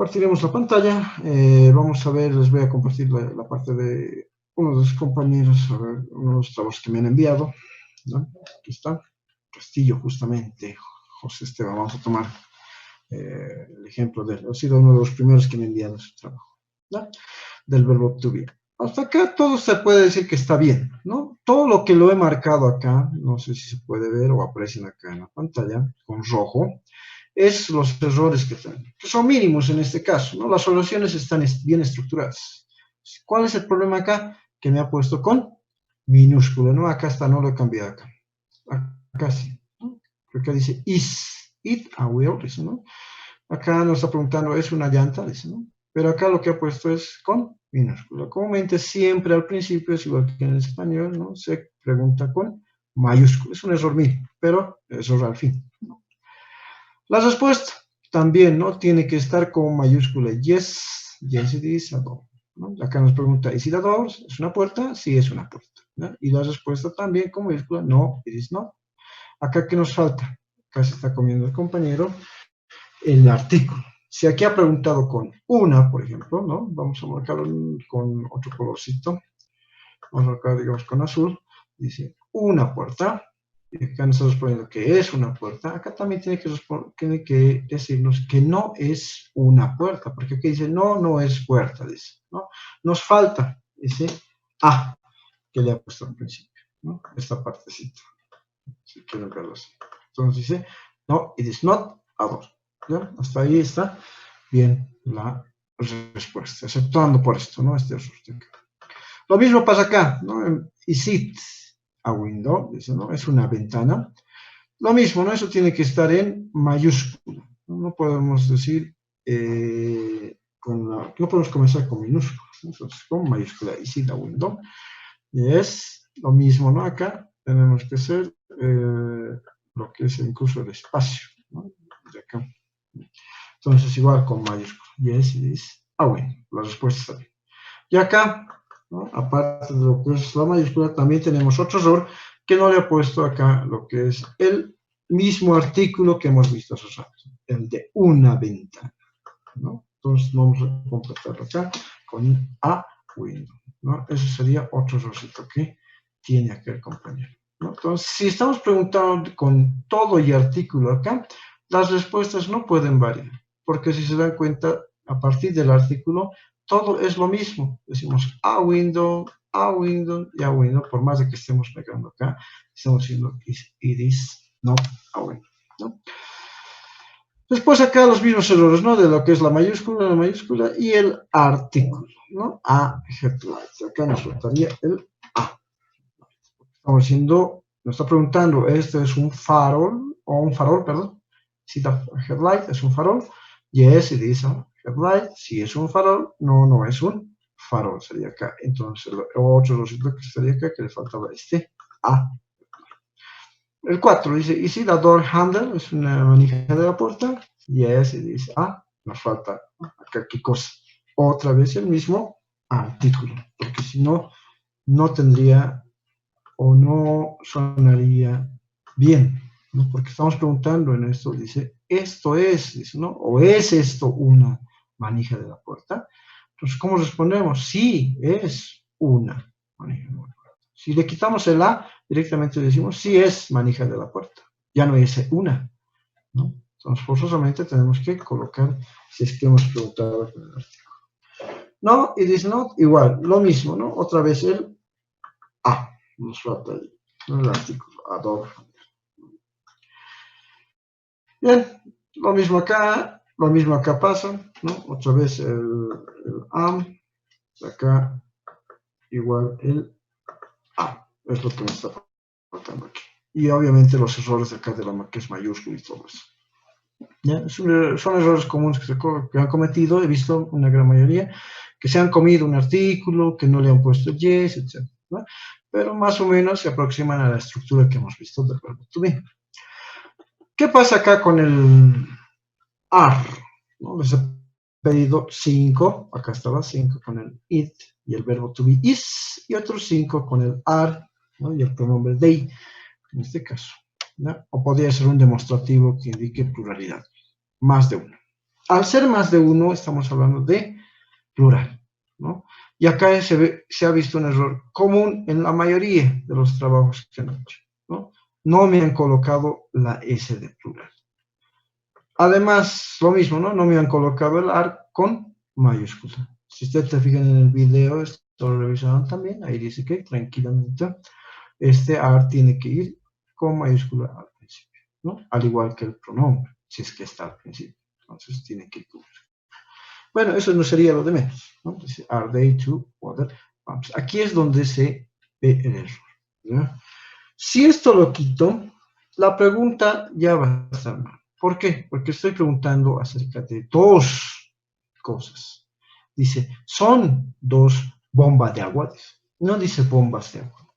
Compartiremos la pantalla. Vamos a ver, les voy a compartir la parte de uno de los compañeros, a ver, uno de los trabajos que me han enviado, ¿no? Aquí está, Castillo, justamente, José Esteban. Vamos a tomar el ejemplo de él. Ha sido uno de los primeros que me ha enviado su trabajo, ¿no? Del verbo to be. Hasta acá todo se puede decir que está bien, ¿no? Todo lo que lo he marcado acá, no sé si se puede ver o aparecen acá en la pantalla, con rojo, es los errores que son mínimos en este caso, ¿no? Las soluciones están bien estructuradas. ¿Cuál es el problema acá? Que me ha puesto con minúsculo, ¿no? Acá está, no lo he cambiado acá. Acá sí, ¿no? Acá dice is it a wheel, dice, ¿no? Acá nos está preguntando, ¿es una llanta? Dice, ¿no? Pero acá lo que ha puesto es con minúscula. Comúnmente siempre al principio, es igual que en español, ¿no? Se pregunta con mayúscula. Es un error mínimo, pero error al fin, ¿no? La respuesta también, ¿no? Tiene que estar con mayúscula. Yes, yes it is a door, ¿no? Acá nos pregunta, ¿is it a door? ¿Es una puerta? Sí, es una puerta, ¿no? Y la respuesta también con mayúscula, no, it is not. Acá, ¿qué nos falta? Acá se está comiendo el compañero el artículo. Si aquí ha preguntado con una, por ejemplo, ¿no? Vamos a marcarlo con otro colorcito. Vamos a marcar, digamos, con azul. Dice, una puerta. Y acá nos está respondiendo que es una puerta. Acá también tiene que decirnos que no es una puerta, porque aquí dice, no, no es puerta, dice, ¿no? Nos falta, dice, A, que le ha puesto al principio, ¿no? Esta partecita, si quieren verlo así. Entonces dice, no, it is not a door. ¿Ya? Hasta ahí está bien la respuesta, exceptuando por esto, ¿no? Este error. Lo mismo pasa acá, ¿no? Is it a window? Dice, ¿no? Es una ventana. Lo mismo, ¿no? Eso tiene que estar en mayúscula. No podemos decir, no podemos comenzar con minúscula. Entonces, con mayúscula. Is it a window? Y es lo mismo, ¿no? Acá tenemos que hacer lo que es incluso el espacio, ¿no? De acá. Entonces, igual con mayúscula. Yes, it is a window. La respuesta está bien. Y acá, ¿no? Aparte de lo que es la mayúscula, también tenemos otro error que no le he puesto acá lo que es el mismo artículo que hemos visto hace rato, el de una ventana, ¿no? Entonces vamos a completarlo acá con a window, ¿no? Ese sería otro errorcito que tiene acá el compañero, ¿no? Entonces, si estamos preguntando con todo y artículo acá, las respuestas no pueden variar, porque si se dan cuenta, a partir del artículo, todo es lo mismo. Decimos a window y a window, por más de que estemos pegando acá, estamos diciendo it is not a window, ¿no? Después acá los mismos errores, ¿no? De lo que es la mayúscula y el artículo, ¿no? A headlight. Acá nos faltaría el A. Estamos diciendo, nos está preguntando, ¿este es un farol? O un farol, perdón. Si the headlight es un farol. Yes, it is a headlight. Si es un farol, no, no es un farol. Sería acá. Entonces, otro error que sería acá, que le faltaba este A. El 4 dice, ¿is it a door handle? Es una manija de la puerta. Yes, it is a. Nos falta acá qué cosa. Otra vez el mismo artículo, porque si no, no tendría o no sonaría bien, ¿no? Porque estamos preguntando en esto, dice, esto es, dice, ¿no? O es esto una manija de la puerta. Entonces, ¿cómo respondemos? Sí, es una manija de la puerta. Si le quitamos el A, directamente decimos, sí es manija de la puerta. Ya no es una, ¿no? Entonces, forzosamente tenemos que colocar, si es que hemos preguntado en el artículo. No, it is not, igual, lo mismo, ¿no? Otra vez el A, nos falta el artículo, ador. Bien, lo mismo acá pasa, ¿no? Otra vez el am, acá igual el A, es lo que me está faltando aquí. Y obviamente los errores de acá de la que es mayúscula y todo eso. ¿Ya? Son errores comunes que han cometido, he visto una gran mayoría, que se han comido un artículo, que no le han puesto yes, etc. ¿no? Pero más o menos se aproximan a la estructura que hemos visto del verbo to be. ¿Qué pasa acá con el are? ¿No? Les he pedido 5, acá estaba 5 con el it y el verbo to be is, y otros 5 con el are, ¿no? Y el pronombre they, en este caso. ¿no? O podría ser un demostrativo que indique pluralidad, más de uno. Al ser más de uno, estamos hablando de plural, ¿no? Y acá se ha visto un error común en la mayoría de los trabajos que han hecho, ¿no? No me han colocado la S de plural. Además, lo mismo, ¿no? No me han colocado el AR con mayúscula. Si ustedes se fijan en el video, esto lo revisaron también, ahí dice que tranquilamente este AR tiene que ir con mayúscula al principio, ¿no? Al igual que el pronombre, si es que está al principio. Entonces tiene que ir. Bueno, eso no sería lo de menos, ¿no? Dice, are they two water pumps? Aquí es donde se ve el error, ¿no? Si esto lo quito, la pregunta ya va a estar mal. ¿Por qué? Porque estoy preguntando acerca de dos cosas. Dice, son dos bombas de agua. No dice bombas de agua.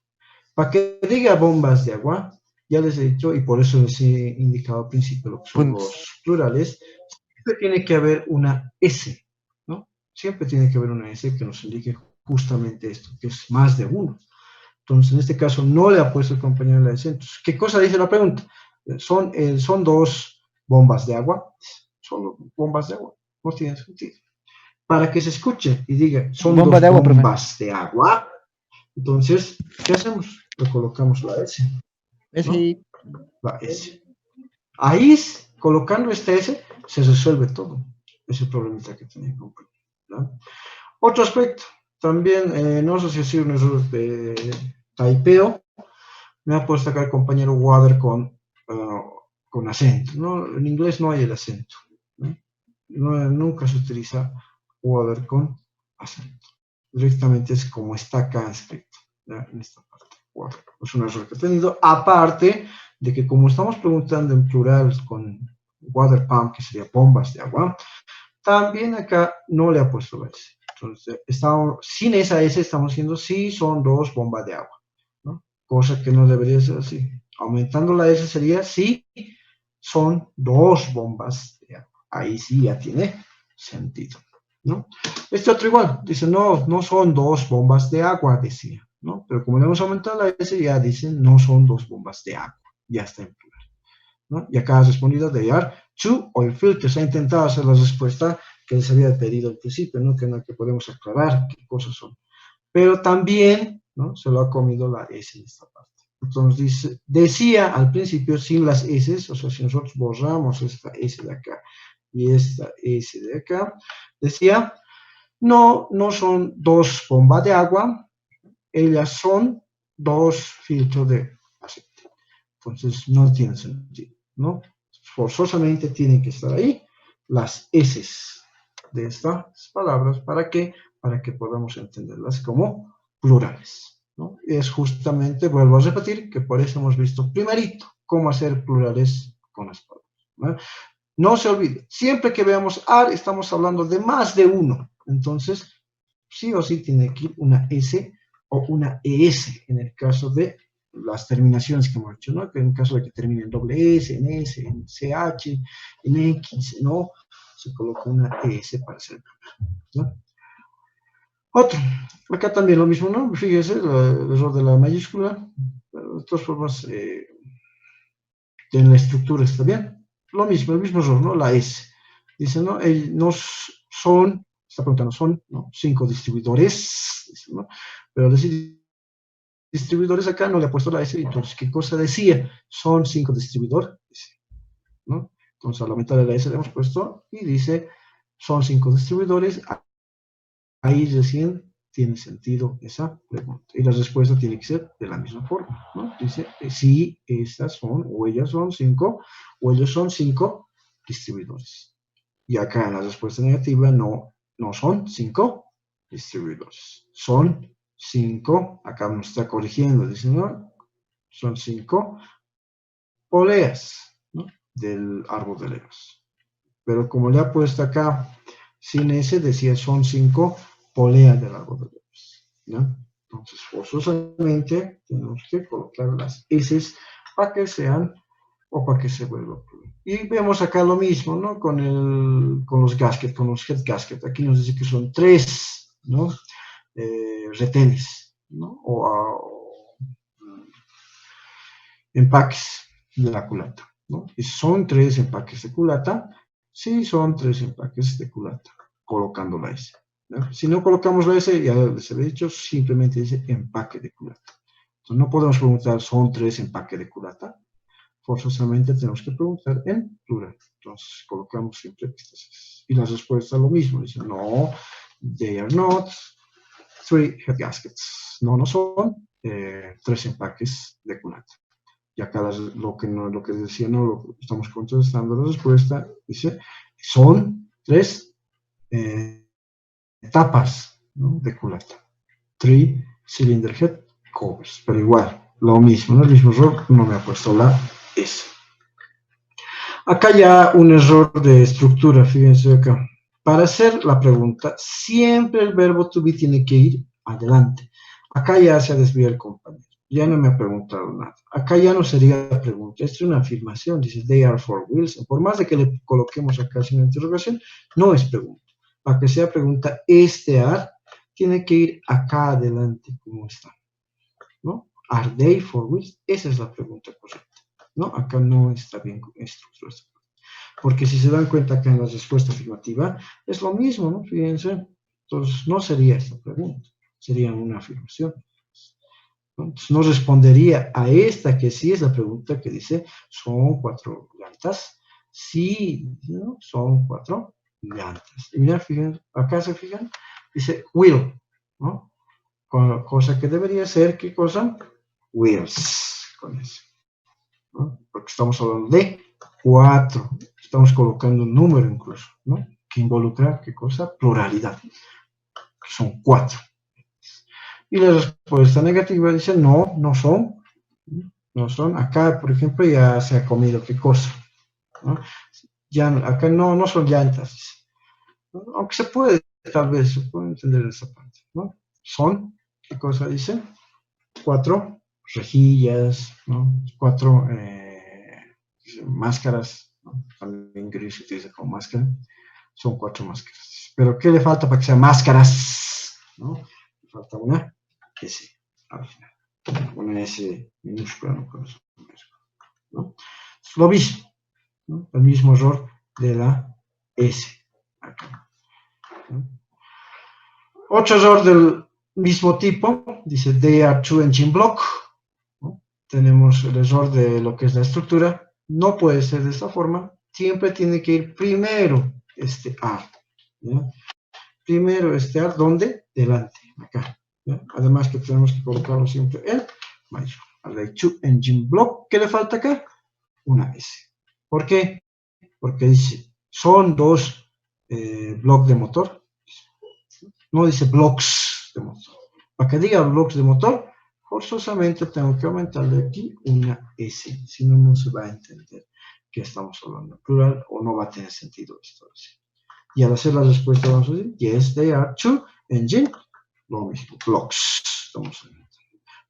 Para que diga bombas de agua, ya les he dicho, y por eso les he indicado al principio lo que son los plurales, siempre tiene que haber una S, ¿no? Siempre tiene que haber una S que nos indique justamente esto, que es más de uno. Entonces, en este caso, no le ha puesto el compañero la S. Entonces, ¿qué cosa dice la pregunta? Son dos bombas de agua. Son bombas de agua. No tiene sentido. Para que se escuche y diga, son Bomba dos de agua, profe. bombas de agua, entonces, ¿qué hacemos? Le colocamos la S, ¿no? Sí. La S. Ahí, colocando esta S, se resuelve todo. Ese problemita que tenía el compañero, ¿no? Otro aspecto, también, no sé si ha sido un error de taipeo, me ha puesto acá el compañero water con acento, ¿no? En inglés no hay el acento, ¿no? Nunca se utiliza water con acento. Directamente es como está acá escrito, ¿ya? En esta parte, water. Es un error que he tenido, aparte de que como estamos preguntando en plural con water pump, que sería bombas de agua, también acá no le ha puesto la S. Entonces, sin esa S estamos diciendo sí son dos bombas de agua, ¿no? Cosa que no debería ser así. Aumentando la S sería sí son dos bombas de agua. Ahí sí ya tiene sentido, ¿no? Este otro igual, dice no son dos bombas de agua, decía, ¿no? Pero como le hemos aumentado la S, ya dicen no son dos bombas de agua. Ya está en plural, ¿no? Y acá ha respondido de are two oil filters. Ha intentado hacer la respuesta que les había pedido al principio, ¿no? Que podemos aclarar qué cosas son. Pero también, ¿no? Se lo ha comido la S en esta parte. Entonces decía al principio sin las S, o sea, si nosotros borramos esta S de acá y esta S de acá, decía, no son dos bombas de agua, ellas son dos filtros de aceite. Entonces no tiene sentido, ¿no? Forzosamente tienen que estar ahí las S de estas palabras. ¿Para qué? Para que podamos entenderlas como plurales, ¿no? Y es justamente, vuelvo a repetir, que por eso hemos visto primerito cómo hacer plurales con las palabras, ¿no? No se olvide, siempre que veamos AR estamos hablando de más de uno. Entonces, sí o sí tiene que ir una S o una ES en el caso de las terminaciones que hemos hecho, ¿no? Que en caso de que termine en doble S, en S, en CH, en X, ¿no? Se coloca una ES para hacer el plural, ¿no? Otro, acá también lo mismo, ¿no? Fíjese, el error de la mayúscula, de todas formas, en la estructura está bien. Lo mismo, el mismo error, ¿no? La S. Dice, ¿no? Son, está preguntando, son, ¿no? 5 distribuidores, dice, ¿no? Pero decir distribuidores acá no le ha puesto la S, entonces, ¿qué cosa decía? Son 5 distribuidores, ¿no? Entonces, a la mitad de la S le hemos puesto y dice, son 5 distribuidores, ahí recién tiene sentido esa pregunta. Y la respuesta tiene que ser de la misma forma, ¿no? Dice, sí, estas son, o ellas son 5, o ellos son 5 distribuidores. Y acá en la respuesta negativa no son 5 distribuidores, son 5, acá nos está corrigiendo, dice, ¿no? Son 5 poleas, ¿no? Del árbol de levas. Pero como le ha puesto acá sin S, decía son 5 poleas del árbol de levas, ¿no? Entonces, forzosamente tenemos que colocar las S para que sean o para que se vuelva. Y vemos acá lo mismo, ¿no? Con los gaskets, con los head gaskets. Aquí nos dice que son 3, ¿no? Retenes, ¿no? O empaques de la culata, ¿no? Y son 3 empaques de culata Sí, son 3 empaques de culata, colocando la S. ¿No? Si no colocamos la S, ya les he dicho, simplemente dice empaque de culata. Entonces, no podemos preguntar, ¿son 3 empaques de culata? Forzosamente tenemos que preguntar en plural. Entonces, colocamos siempre estas S. Y la respuesta es lo mismo. Dice, no, they are not 3 head gaskets. No, no son 3 empaques de culata. Y acá lo que decía, no lo estamos contestando la respuesta, dice, son 3 tapas, ¿no?, de culata. 3 cylinder head covers. Pero igual, lo mismo, ¿no? El mismo error, no me ha puesto la S. Acá ya un error de estructura, fíjense acá. Para hacer la pregunta, siempre el verbo to be tiene que ir adelante. Acá ya se ha desviado el compañero. Ya no me ha preguntado nada. Acá ya no sería la pregunta, esto es una afirmación, dice, they are for Wilson. Por más de que le coloquemos acá una interrogación, no es pregunta. Para que sea pregunta, este are tiene que ir acá adelante, como está, ¿no? Are they for Wilson? Esa es la pregunta correcta, ¿no? Acá no está bien estructurada. Porque si se dan cuenta acá en la respuesta afirmativa, es lo mismo, ¿no? Fíjense. Entonces, no sería esta pregunta, sería una afirmación. Entonces, no respondería a esta que sí es la pregunta que dice, ¿son 4 llantas? Sí, ¿no? Son 4 llantas. Y mira, fíjense, acá se fijan, dice will, ¿no? Cosa que debería ser, ¿qué cosa? Wheels, con eso, ¿no? Porque estamos hablando de 4, estamos colocando un número incluso, ¿no? Que involucra, ¿qué cosa? Pluralidad, que son 4. Y la respuesta negativa dice, no, no son, no son. Acá, por ejemplo, ya se ha comido, ¿qué cosa? ¿No? Ya, acá no, no son llantas, ¿no? Aunque se puede, tal vez, se puede entender esa parte, ¿no? Son, ¿qué cosa dice? 4 rejillas, ¿no? 4 máscaras, ¿no? También gris se utiliza como máscara, son 4 máscaras. Pero ¿qué le falta para que sean máscaras? ¿No? Le falta una S al final, una S minúscula, ¿no? Lo mismo, ¿no? El mismo error de la S. Acá, ¿no? Otro error del mismo tipo, dice they are two engine block, ¿no? Tenemos el error de lo que es la estructura, no puede ser de esta forma, siempre tiene que ir primero este are, ¿ya? Primero este are, ¿dónde? Delante, acá, ¿ya? Además que tenemos que colocarlo siempre en mayor. A la two engine block, ¿qué le falta acá? Una S. ¿Por qué? Porque dice, son 2 bloques de motor, no dice blocks de motor. Para que diga blocks de motor, forzosamente tengo que aumentarle aquí una S, si no, no se va a entender que estamos hablando en plural o no va a tener sentido esto. Y al hacer la respuesta vamos a decir, yes, they are two engine, lo mismo, blocks. Estamos hablando.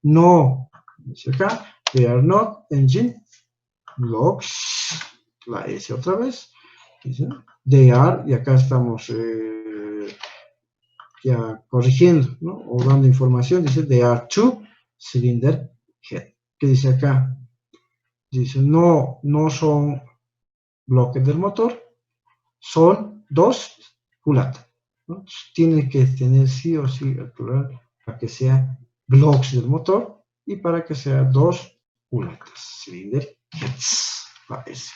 No, dice acá, they are not engine blocks, la S otra vez, dice, they are, y acá estamos ya corrigiendo, ¿no? O dando información, dice, they are two cylinder head. ¿Qué dice acá? Dice, no, no son bloques del motor, son 2 culatas, ¿no? Tiene que tener sí o sí el plural para que sea blocks del motor y para que sea 2 culatas, cylinder heads, la S,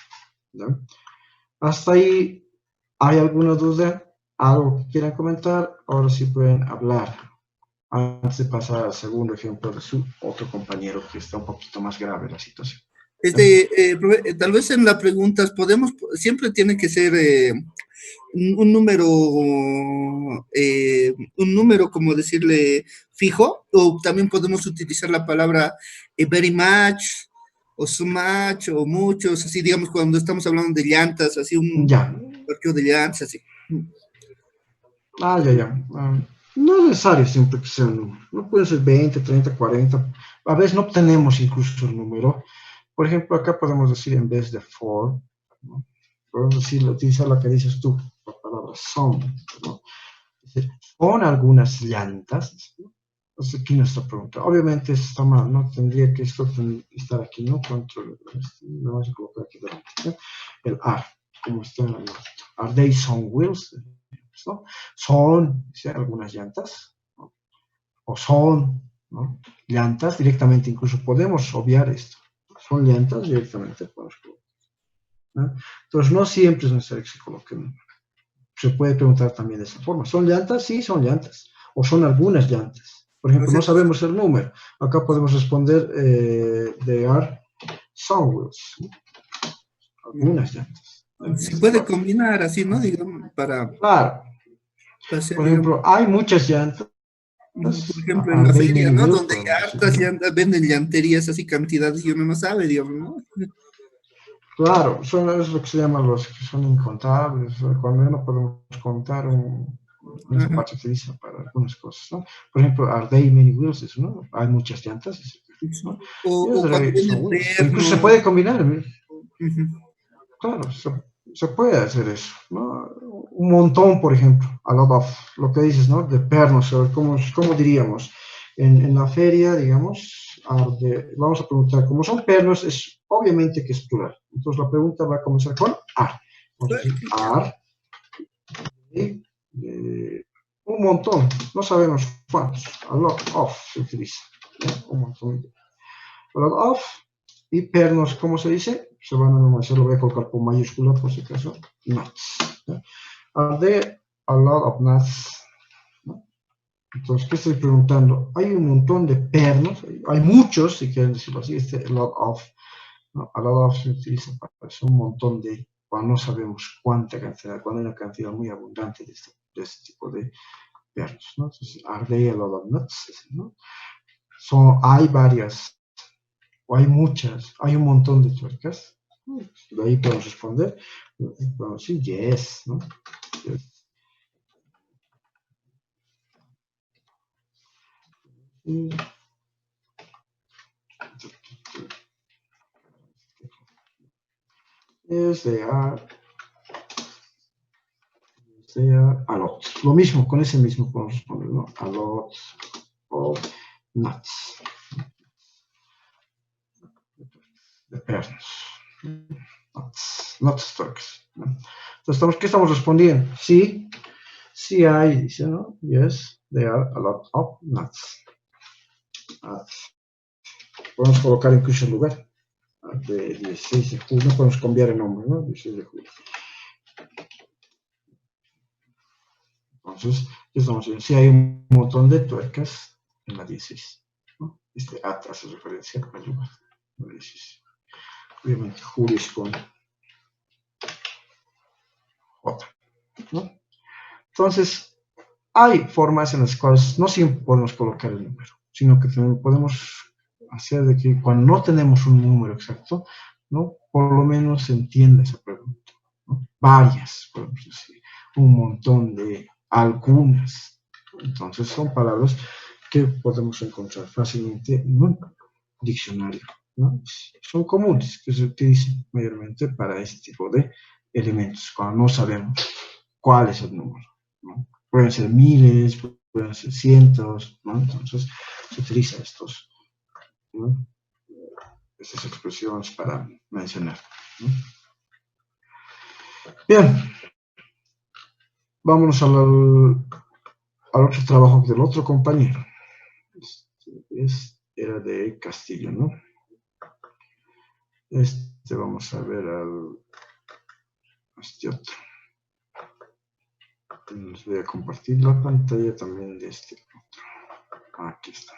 ¿no? Hasta ahí, ¿hay alguna duda? ¿Algo que quieran comentar? Ahora sí pueden hablar. Antes de pasar al segundo ejemplo de su otro compañero que está un poquito más grave la situación. Tal vez en las preguntas siempre tiene que ser un número, como decirle, fijo, o también podemos utilizar la palabra very much, o so much, o muchos, así digamos cuando estamos hablando de llantas, así un Ya. parqueo de llantas, así. Ya. No es necesario siempre que sea un número. No puede ser 20, 30, 40. A veces no obtenemos incluso el número. Por ejemplo, acá podemos decir en vez de for, ¿no? Podemos decir, utilizar la que dices tú, la palabra son, ¿no? Es decir, son algunas llantas, ¿no? Entonces aquí nuestra pregunta. Obviamente esto está mal, ¿no? Tendría que esto estar aquí, ¿no? Control, lo vamos a colocar aquí delante, ¿no? El are. como está en la nota. Are they some wheels? ¿No? Son, ¿sí? Algunas llantas, ¿no? O son, ¿no? Llantas directamente, incluso podemos obviar esto. Son llantas directamente, podemos colocar, ¿no? Entonces, no siempre es necesario que se coloquen. Se puede preguntar también de esa forma. ¿Son llantas? Sí, son llantas. O son algunas llantas. Por ejemplo, no sabemos el número. Acá podemos responder, they are some wheels, ¿no? Algunas llantas. Se puede combinar así, ¿no? Digamos, para Claro. hacer, Por ejemplo, digamos, hay muchas llantas. por ejemplo, en Are la they feria, many ¿no? wheels? Donde hay Podemos decir, hartas ¿no? llantas, venden llanterías así, cantidades y uno no sabe, digamos, ¿no? Claro, es lo que se llama los que son incontables. Cuando ya no podemos contar, en esa Ajá. parte se utiliza para algunas cosas, ¿no? Por ejemplo, are they many wheels? ¿No? Hay muchas llantas, ¿no? O Yes, cuando there are some vienen wheels. Incluso se pernos. puede combinar, ¿no? Ujú. Claro, se puede hacer eso, ¿no? Un montón, por ejemplo, a lot of, lo que dices, ¿no? De pernos, ¿cómo diríamos? En la feria, digamos, vamos a preguntar, como son pernos, es obviamente que es plural. Entonces la pregunta va a comenzar con are. Vamos a decir are, un montón, no sabemos cuántos, a lot of se utiliza, ¿no? Un montón. A lot of, y pernos, ¿cómo se dice? Se van a normalizar, lo voy a colocar con mayúscula por si acaso, nuts, ¿no? Are there a lot of nuts? ¿No? Entonces, ¿qué estoy preguntando? Hay un montón de pernos, hay muchos, si quieren decirlo así, a lot of, ¿no? A lot of se utiliza para un montón de, cuando no sabemos cuánta cantidad, cuando hay una cantidad muy abundante de este tipo de pernos, ¿no? Entonces, are there a lot of nuts? ¿No? Hay varias, o hay muchas, hay un montón de tuercas. De ahí podemos responder, podemos decir yes, ¿no? Yes. Yes, they are a lot. Lo mismo, con ese mismo podemos responder, ¿no? A lot of nuts. De pernos. Nuts tuercas, ¿no? Entonces, ¿qué estamos respondiendo? Sí, sí hay, dice, ¿no? Yes, there are a lot of nuts. Podemos colocar incluso el lugar. De 16 de julio, podemos cambiar el nombre, ¿no? 16 de julio. Entonces, ¿qué estamos diciendo? Si hay un montón de tuercas en la 16, ¿no? Este at hace referencia al lugar, la 16. Obviamente, julio es con J, ¿no? Entonces, hay formas en las cuales no siempre podemos colocar el número, sino que podemos hacer de que cuando no tenemos un número exacto, ¿no? Por lo menos se entienda esa pregunta, ¿no? Varias, podemos decir, un montón de algunas. Entonces son palabras que podemos encontrar fácilmente en un diccionario, ¿no? Son comunes, que se utilizan mayormente para este tipo de elementos, cuando no sabemos cuál es el número, ¿no? Pueden ser miles, pueden ser cientos, ¿no? Entonces se utilizan ¿no? Estas expresiones para mencionar, ¿no? Bien, vámonos al otro trabajo del otro compañero. Era de Castillo, ¿no? Vamos a ver este otro. Les voy a compartir la pantalla también de este otro. Aquí está.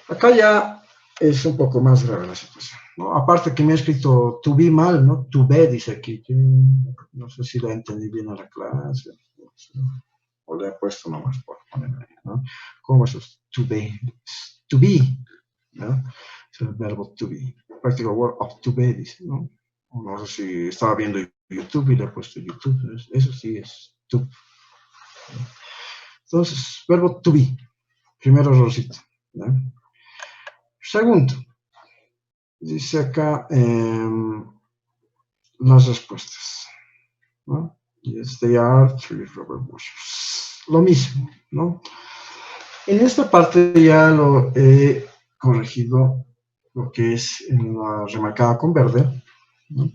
Acá ya es un poco más grave la situación, ¿no? Aparte que me ha escrito to be mal, ¿no? To be, dice aquí. No sé si la entendí bien a la clase. O le he puesto nomás por ponerme, ¿no? ¿Cómo es eso? To be. To be, ¿no? Es el verbo to be. Practical word of to be, dice, ¿no? No sé si estaba viendo YouTube y le he puesto YouTube. Eso sí es to. Entonces, verbo to be. Primero errorcito, ¿no? Segundo, dice acá las respuestas, ¿no? Yes, they are three rubber bushers. Lo mismo, ¿no? En esta parte ya lo he corregido, lo que es en la remarcada con verde, ¿no?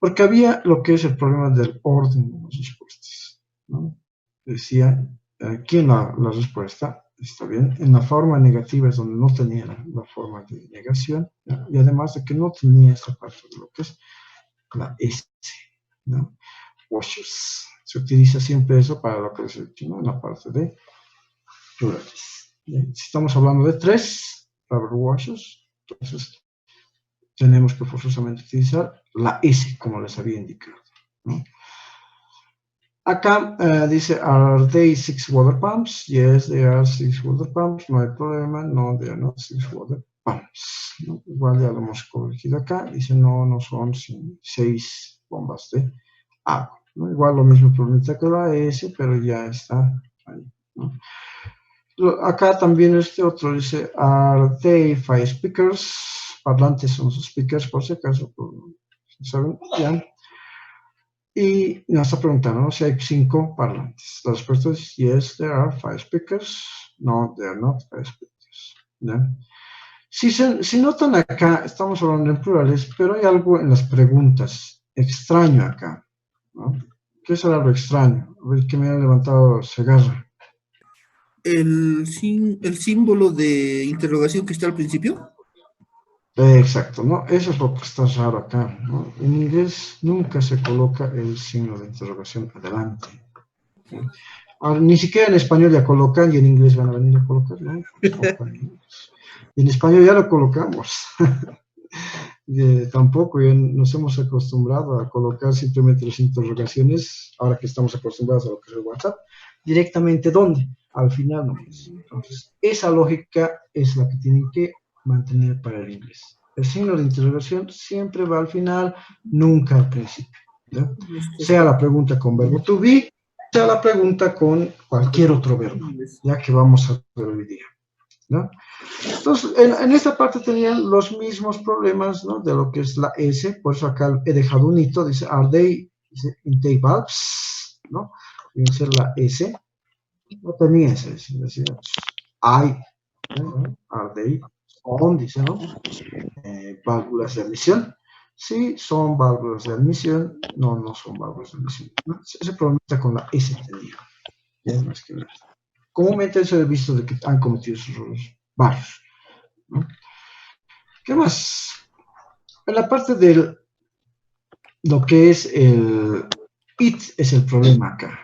Porque había lo que es el problema del orden de las respuestas, ¿no? Decía aquí en la respuesta, está bien, en la forma negativa es donde no tenía la forma de negación, ¿no? Y además de que no tenía esta parte de lo que es la S, ¿no? Washes. Se utiliza siempre eso para lo que es ¿no? En la parte de plurales. Bien. Si estamos hablando de 3 rubber washes, entonces tenemos que forzosamente utilizar la S, como les había indicado, ¿no? Acá dice, are they 6 water pumps? Yes, they are 6 water pumps. No hay problema. No, they are not 6 water pumps, ¿no? Igual ya lo hemos corregido acá. Dice, no, no son 6 bombas de agua, ¿no? Igual lo mismo permite que la S, pero ya está ahí, ¿no? Acá también este otro dice, are they 5 speakers? Parlantes son sus speakers, por si acaso, ¿saben? Ya. Y nos está preguntando, ¿no? Si hay 5 parlantes. La respuesta es, yes, there are 5 speakers. No, there are not 5 speakers. ¿Ya? Si notan acá, estamos hablando en plurales, pero hay algo en las preguntas extraño acá, ¿no? ¿Qué será lo extraño? A ver, que me ha levantado Segarra. El símbolo de interrogación que está al principio. Exacto, ¿no? Eso es lo que está raro acá, ¿no? En inglés nunca se coloca el signo de interrogación adelante, ¿no? Ahora, ni siquiera en español ya colocan y en inglés van a venir a colocar, ¿no? Y en español ya lo colocamos. Tampoco ya nos hemos acostumbrado a colocar simplemente las interrogaciones, ahora que estamos acostumbrados a lo que es el WhatsApp, directamente ¿dónde? Al final nomás. Entonces, esa lógica es la que tienen que mantener para el inglés. El signo de interrogación siempre va al final, nunca al principio, ¿ya? Sea la pregunta con verbo to be, sea la pregunta con cualquier otro verbo, ya que vamos a ver hoy día, ¿no? Entonces, en esta parte tenían los mismos problemas, ¿no? De lo que es la S, por eso acá he dejado un hito, dice, are they, dice, in they valves, ¿no? Debe ser la S, no tenía ese, decía, I, ¿no? Are they, son, dice, ¿no? Válvulas de admisión. Sí, son válvulas de admisión, no, no son válvulas de admisión, ¿no? Ese problema está con la S tenía, ya es más que nada. Comúnmente eso he visto de que han cometido esos errores, varios, ¿no? ¿Qué más? En la parte de lo que es el it es el problema acá,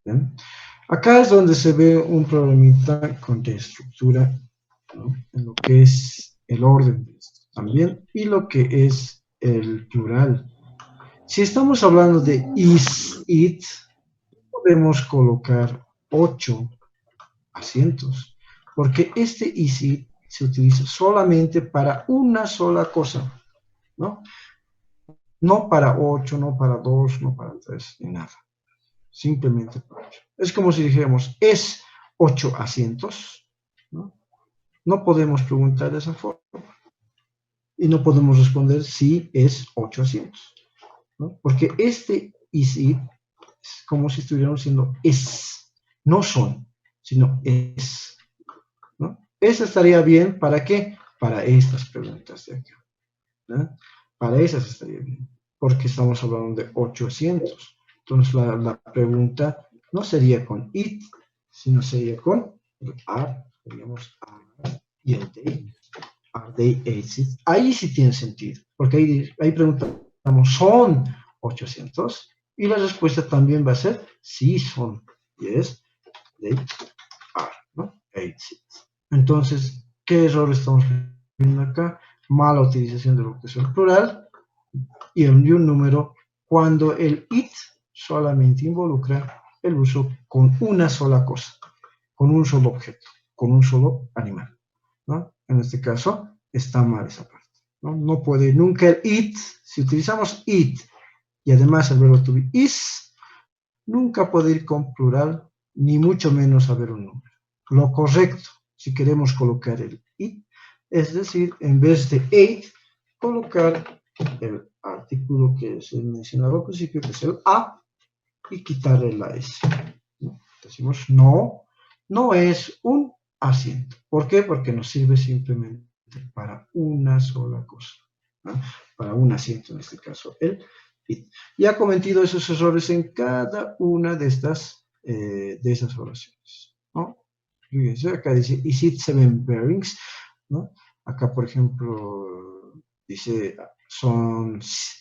¿bien? Acá es donde se ve un problemita con la estructura, ¿no? En lo que es el orden de esto también y lo que es el plural. Si estamos hablando de is, it, podemos colocar 8 asientos, porque este is, it se utiliza solamente para una sola cosa, ¿no? No para 8, no para 2, no para 3, ni nada. Simplemente para 8. Es como si dijéramos, ¿es 8 asientos? ¿No? No podemos preguntar de esa forma. Y no podemos responder si es 8 asientos, ¿no? Porque este y si es como si estuviéramos diciendo es. No son, sino es, ¿no? Eso estaría bien, ¿para qué? Para estas preguntas de acá, ¿no? Para esas estaría bien, porque estamos hablando de 8 asientos. Entonces la pregunta no sería con it, sino sería con el are, diríamos are y el they. Are they 8? Ahí sí tiene sentido, porque ahí preguntamos, ¿son 800? Y la respuesta también va a ser, sí son. Yes, they are, ¿no? 8. Entonces, ¿qué error estamos viendo acá? Mala utilización de lo que es el plural y un número cuando el it solamente involucra el uso con una sola cosa, con un solo objeto, con un solo animal, ¿no? En este caso, está mal esa parte, ¿no? No puede nunca el it, si utilizamos it y además el verbo to be is, nunca puede ir con plural, ni mucho menos haber un número. Lo correcto, si queremos colocar el it, es decir, en vez de eight, colocar el artículo que se mencionaba al principio, que es el a, y quitarle la s, ¿no? Decimos no, no es un asiento. ¿Por qué? Porque nos sirve simplemente para una sola cosa, ¿no? Para un asiento, en este caso, el it. Y ha cometido esos errores en cada una de esas oraciones, ¿no? Fíjense, acá dice, is it 7 bearings, ¿no? Acá, por ejemplo, dice,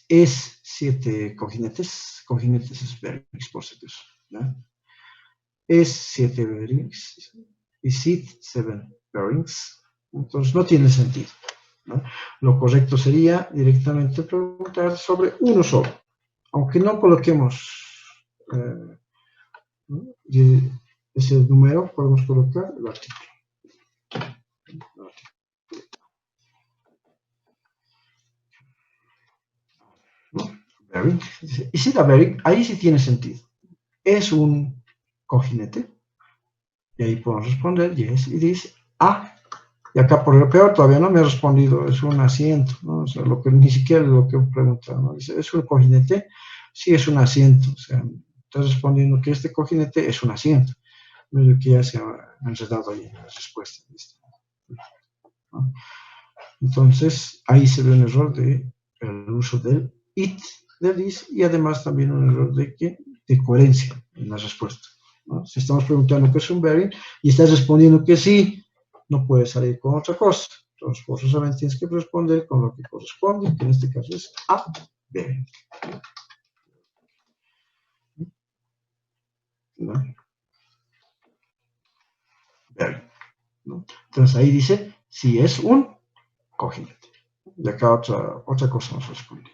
es 7 cojinetes es bearings, por si acaso, ¿no? Es 7 bearings, is it 7 bearings, entonces no tiene sentido, ¿no? Lo correcto sería directamente preguntar sobre uno solo, aunque no coloquemos ¿no? Ese número, podemos colocar el artículo. ¿No? Bearing. Is it a bearing? Ahí sí tiene sentido. ¿Es un cojinete? Y ahí podemos responder yes, y dice y acá por lo peor todavía no me ha respondido, es un asiento, ¿no? O sea, ni siquiera lo que he preguntado, ¿no? Dice, ¿es un cojinete? Sí, es un asiento, o sea, está respondiendo que este cojinete es un asiento. Pero que ya se ha enredado ahí en la respuesta. ¿No? Entonces, ahí se ve un error del uso del it, del is, y además también un error de coherencia en la respuesta, ¿no? Si estamos preguntando qué es un bearing y estás respondiendo que sí, no puedes salir con otra cosa. Entonces, forzosamente tienes que responder con lo que corresponde, que en este caso es a bearing. ¿No? Bearing, ¿no? Entonces, ahí dice si es un cojinete. Y acá otra cosa nos responde.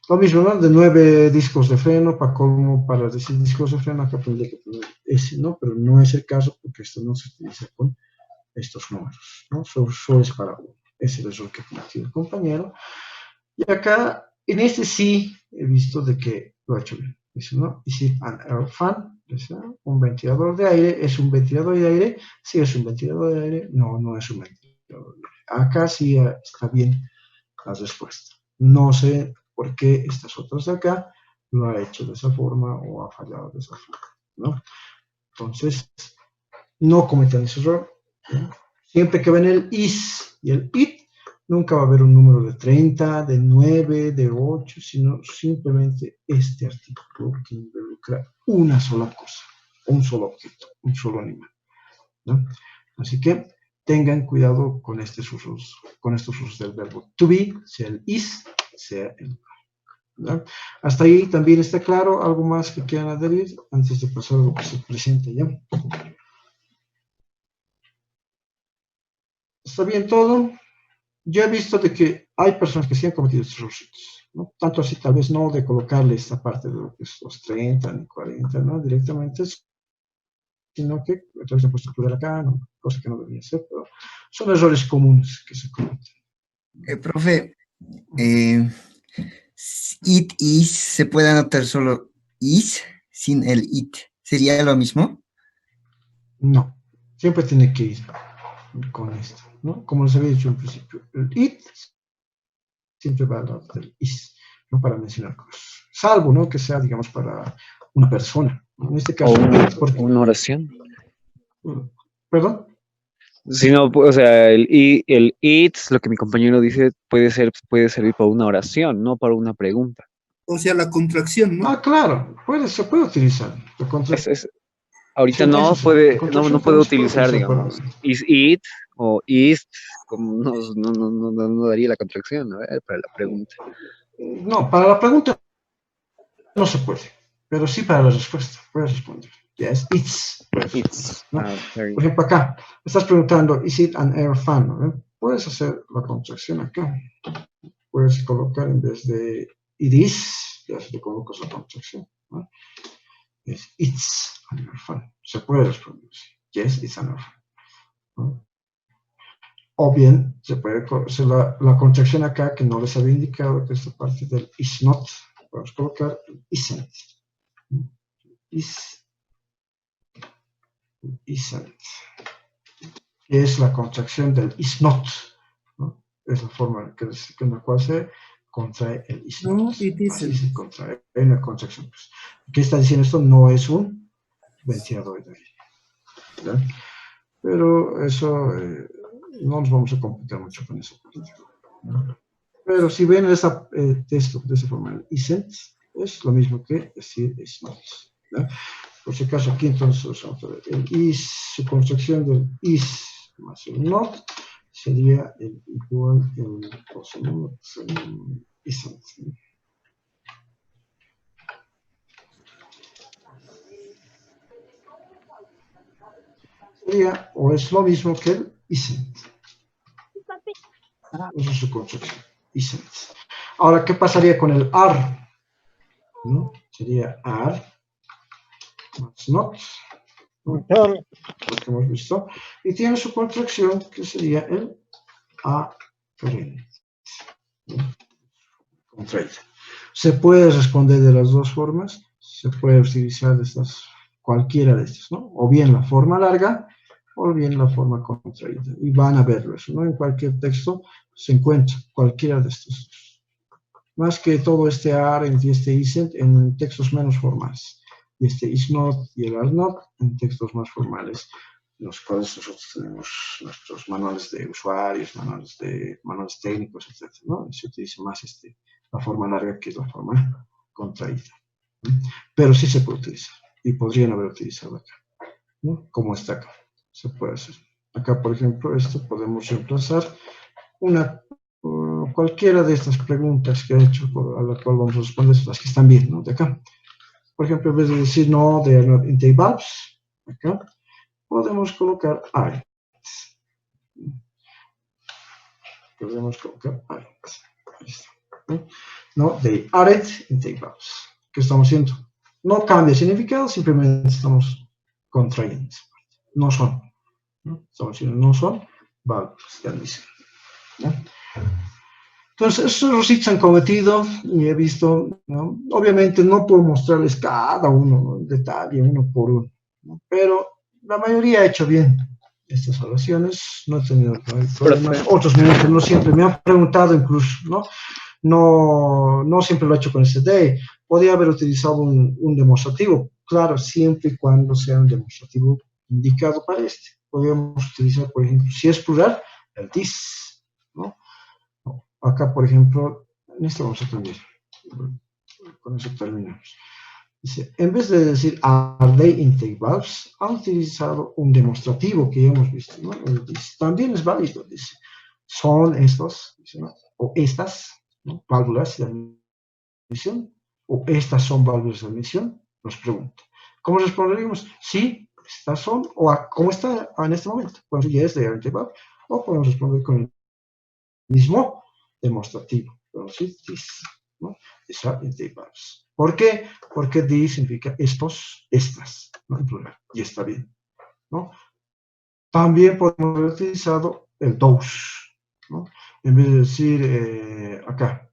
Lo mismo, ¿no? De 9 discos de freno, para decir discos de freno, acá tendría que poner ese, ¿no? Pero no es el caso porque esto no se utiliza con estos números, ¿no? Solo es para uno. Ese es el error que cometió el compañero. Y acá, en este sí, he visto de que lo ha hecho bien. Dice, ¿no? Is it an air fan? Dice, ¿no? Un ventilador de aire. ¿Es un ventilador de aire? Sí, es un ventilador de aire. No, no es un ventilador de aire. Acá sí está bien la respuesta. No sé por qué estas otras de acá lo ha hecho de esa forma o ha fallado de esa forma, ¿no? Entonces, no cometan ese error, ¿no? Siempre que ven el is y el it, nunca va a haber un número de 30, de 9, de 8, sino simplemente este artículo que involucra una sola cosa, un solo objeto, un solo animal, ¿no? Así que tengan cuidado con estos usos del verbo to be, sea el is, sea el ¿no? Hasta ahí también está claro. ¿Algo más que quieran adherir antes de pasar a lo que se presenta ya? ¿Está bien todo? Yo he visto de que hay personas que sí han cometido estos errores, ¿no? Tanto así tal vez no de colocarle esta parte de lo que es los 30 ni 40, ¿no? Directamente, sino que entonces han puesto plural acá, ¿no? Cosa que no debería ser, pero son errores comunes que se cometen. Profe, it is, ¿se puede anotar solo is sin el it? ¿Sería lo mismo? No, siempre tiene que ir con esto, ¿no? Como les había dicho al principio, el it siempre va al lado del is, ¿no? Para mencionar cosas. Salvo, ¿no? Que sea, digamos, para una persona, ¿no? En este caso, una oración. ¿Perdón? Si no, o sea, el it, lo que mi compañero dice, puede servir para una oración, no para una pregunta. O sea, la contracción, ¿no? Claro, se puede utilizar. Ahorita Sí, no sí, puede, contracción no puede también se puede utilizar, utilizar para... digamos, is it o is, como no daría la contracción, ¿no? Para la pregunta. No, para la pregunta no se puede, pero sí para la respuesta. Puedes responder. Yes, it's. It's. ¿No? Por ejemplo, acá, estás preguntando, is it an air fan? ¿No? Puedes hacer la contracción acá. Puedes colocar en vez de it is, ya se le colocas la contracción, ¿no? Es it's an air fan. Se puede responder así. Yes, it's an air fan, ¿no? O bien se puede hacer la contracción acá que no les había indicado, que es la parte del is not. Podemos colocar isn't. Isn't. Que es la contracción del is not, ¿no? Es la forma en la cual se contrae el is not. No, it Así isn't. se contrae en la contracción. Pues. ¿Qué está diciendo esto? No es un ventilador de aire, ¿verdad? Pero eso no nos vamos a complicar mucho con eso, ¿no? Pero si ven ese texto de esa forma, el isn't, es lo mismo que decir is not. ¿No? Por si acaso aquí entonces vamos a ver, el is, su construcción del is más el not sería el igual el isn't. Sería o es lo mismo que el isn't. Esa es su construcción. Isn't. Ahora, ¿qué pasaría con el are? ¿No? Sería are más not. ¿No? Lo que hemos visto. Y tiene su contracción que sería el afferent. Contraído. Se puede responder de las dos formas. Se puede utilizar cualquiera de estas, ¿no? O bien la forma larga o bien la forma contraída. Y van a verlo eso, ¿no? En cualquier texto se encuentra cualquiera de estos. Más que todo este are y este isn't en textos menos formales. Y este is not y el are not en textos más formales, en los cuales nosotros tenemos nuestros manuales de usuarios, manuales técnicos, etc., ¿no? Y se utiliza más la forma larga que es la forma contraída. Pero sí se puede utilizar y podrían haber utilizado acá, ¿no? Como está acá. Se puede hacer. Acá, por ejemplo, esto podemos reemplazar cualquiera de estas preguntas que he hecho, a la cual vamos a responder, las que están bien, ¿no? De acá. Por ejemplo, en vez de decir no, they are not in the verbs, acá, podemos colocar aren't. Podemos colocar aren't. Ahí está. ¿No? No, they aren't in the verbs. ¿Qué estamos haciendo? No cambia significado, simplemente estamos contrayendo. No son. ¿No? Estamos diciendo no son verbs, ya dicen. ¿No? Entonces, esos errores se han cometido y he visto, ¿no? Obviamente no puedo mostrarles cada uno, ¿no? En detalle, uno por uno, ¿no? Pero la mayoría ha hecho bien estas oraciones, no he tenido problemas. Otros no siempre me han preguntado incluso, ¿no? No siempre lo he hecho con este they. Podría haber utilizado un demostrativo, claro, siempre y cuando sea un demostrativo indicado para este. Podríamos utilizar, por ejemplo, si es plural, el this, ¿no? Acá, por ejemplo, en esto vamos a cambiar. Con eso terminamos. Dice, en vez de decir are they intake verbs, ha utilizado un demostrativo que ya hemos visto, ¿no? Dice, también es válido, dice, son estos, dice, ¿no? O estas, ¿no? Válvulas de admisión, o estas son válvulas de admisión, nos pregunta. ¿Cómo responderíamos? Sí, estas son, o ¿cómo está en este momento? Podemos decir yes, they are intake verbs, o podemos responder con el mismo demostrativo. Podemos decir this, ¿no? These are intake verbs. ¿Por qué? Porque these significa estos, estas, ¿no? En plural, y está bien, ¿no? También podemos haber utilizado el those, ¿no? En vez de decir acá,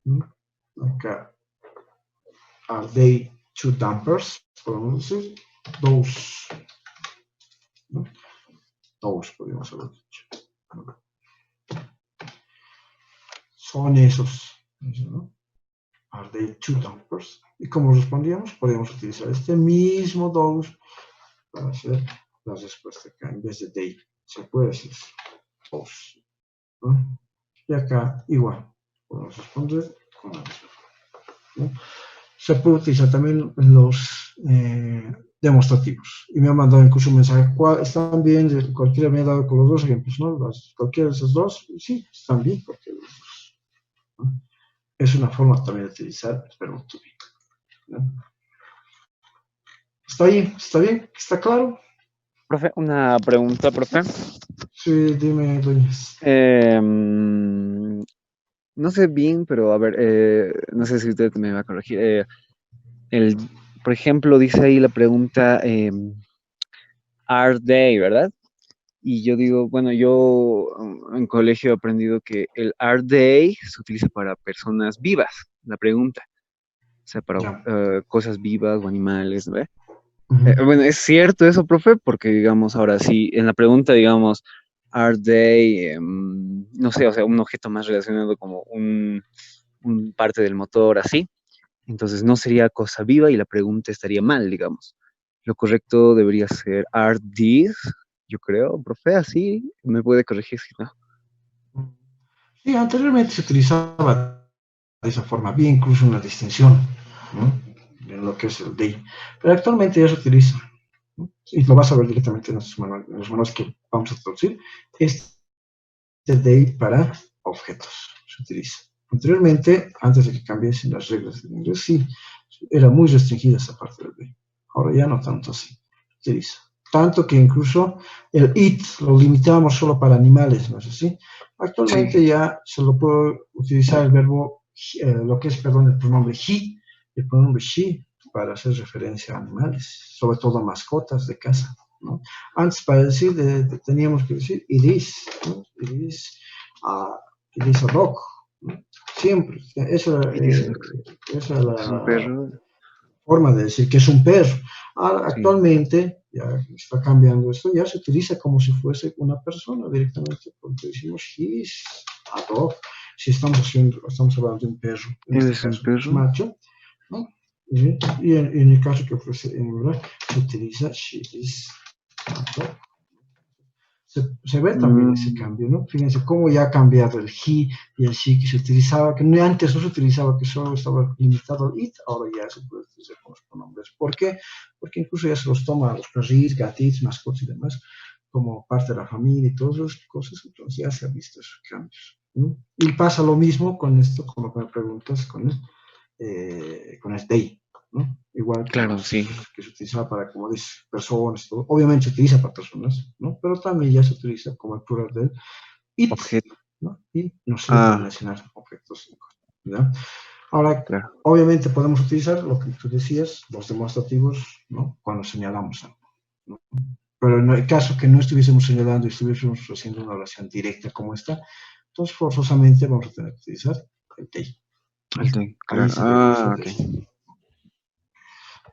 ¿no? Acá, are they two dampers? Podemos decir those, ¿no? Those podríamos haber dicho, ¿no? Son esos, ¿no? Are they two dampers? Y como respondíamos, podemos utilizar este mismo those para hacer la respuesta acá. En vez de they, se puede decir those, ¿no? Y acá igual, podemos responder con la misma, ¿no? Se puede utilizar también los demostrativos. Y me ha mandado incluso un mensaje, ¿están bien? Cualquiera me ha dado con los dos ejemplos, ¿no? Cualquiera de esos dos, sí, están bien, cualquiera de los dos, ¿no? Es una forma también de utilizar el verbo to be, ¿no? ¿Está ahí? ¿Está bien? ¿Está claro? Profe, una pregunta, profe. Sí, dime, Doñas. No sé bien, pero a ver, no sé si usted me va a corregir. Por ejemplo, dice ahí la pregunta, are they, ¿verdad? Y yo digo, bueno, yo en colegio he aprendido que el are they se utiliza para personas vivas, la pregunta. O sea, para cosas vivas o animales, ¿no? Bueno, es cierto eso, profe, porque digamos, ahora sí, en la pregunta, digamos, are they, no sé, o sea, un objeto más relacionado como un parte del motor, así. Entonces no sería cosa viva y la pregunta estaría mal, digamos. Lo correcto debería ser are these, yo creo, profe, así me puede corregir si no. Sí, anteriormente se utilizaba de esa forma, había incluso una distinción, ¿no? En lo que es el day, pero actualmente ya se utiliza, ¿no? Y lo vas a ver directamente en los manuales que vamos a traducir. Este day para objetos se utiliza. Anteriormente, antes de que cambiesen las reglas del inglés, sí, era muy restringida esa parte del day. Ahora ya no tanto así. Se utiliza. Tanto que incluso el it lo limitábamos solo para animales, ¿no es así? Actualmente Sí. ya se lo puede utilizar el verbo, lo que es, perdón, el pronombre he, el pronombre she, para hacer referencia a animales, sobre todo a mascotas de casa, ¿no? Antes para decir, teníamos que decir it is, ¿no? It is a dog, ¿no? Siempre. Y dice, Esa es es un la perro. forma de decir que es un perro. Ahora, Sí. actualmente, ya está cambiando esto, ya se utiliza como si fuese una persona directamente, porque decimos he is a dog. Si estamos hablando de un perro, en Él este es un caso es perro. macho, ¿no? Y en el caso que fuese hembra, se utiliza she is a dog. Se ve también ese Mm, cambio, ¿no? Fíjense cómo ya ha cambiado el he y el she que se utilizaba, que antes no se utilizaba, que solo estaba limitado al it, ahora ya se puede utilizar con los pronombres. ¿Por qué? Porque incluso ya se los toma a los perritos, gatitos, mascotas y demás, como parte de la familia y todas esas cosas, entonces ya se han visto esos cambios, ¿no? Y pasa lo mismo con esto, con lo que me preguntas, con el they, ¿no? Igual claro, sí. que se utilizaba para, como dices, personas, todo. Obviamente se utiliza para personas, ¿no? Pero también ya se utiliza como el plural del it, Objeto. ¿no? Y nos sirve para Ah, mencionar objetos, ¿no? Ahora, claro. obviamente podemos utilizar lo que tú decías, los demostrativos, ¿no? Cuando señalamos algo, ¿no? Pero en el caso que no estuviésemos señalando y estuviésemos haciendo una oración directa como esta, entonces forzosamente vamos a tener que utilizar el they, ¿no? El de, Ahí claro. sería el uso Ah, de ok. esto.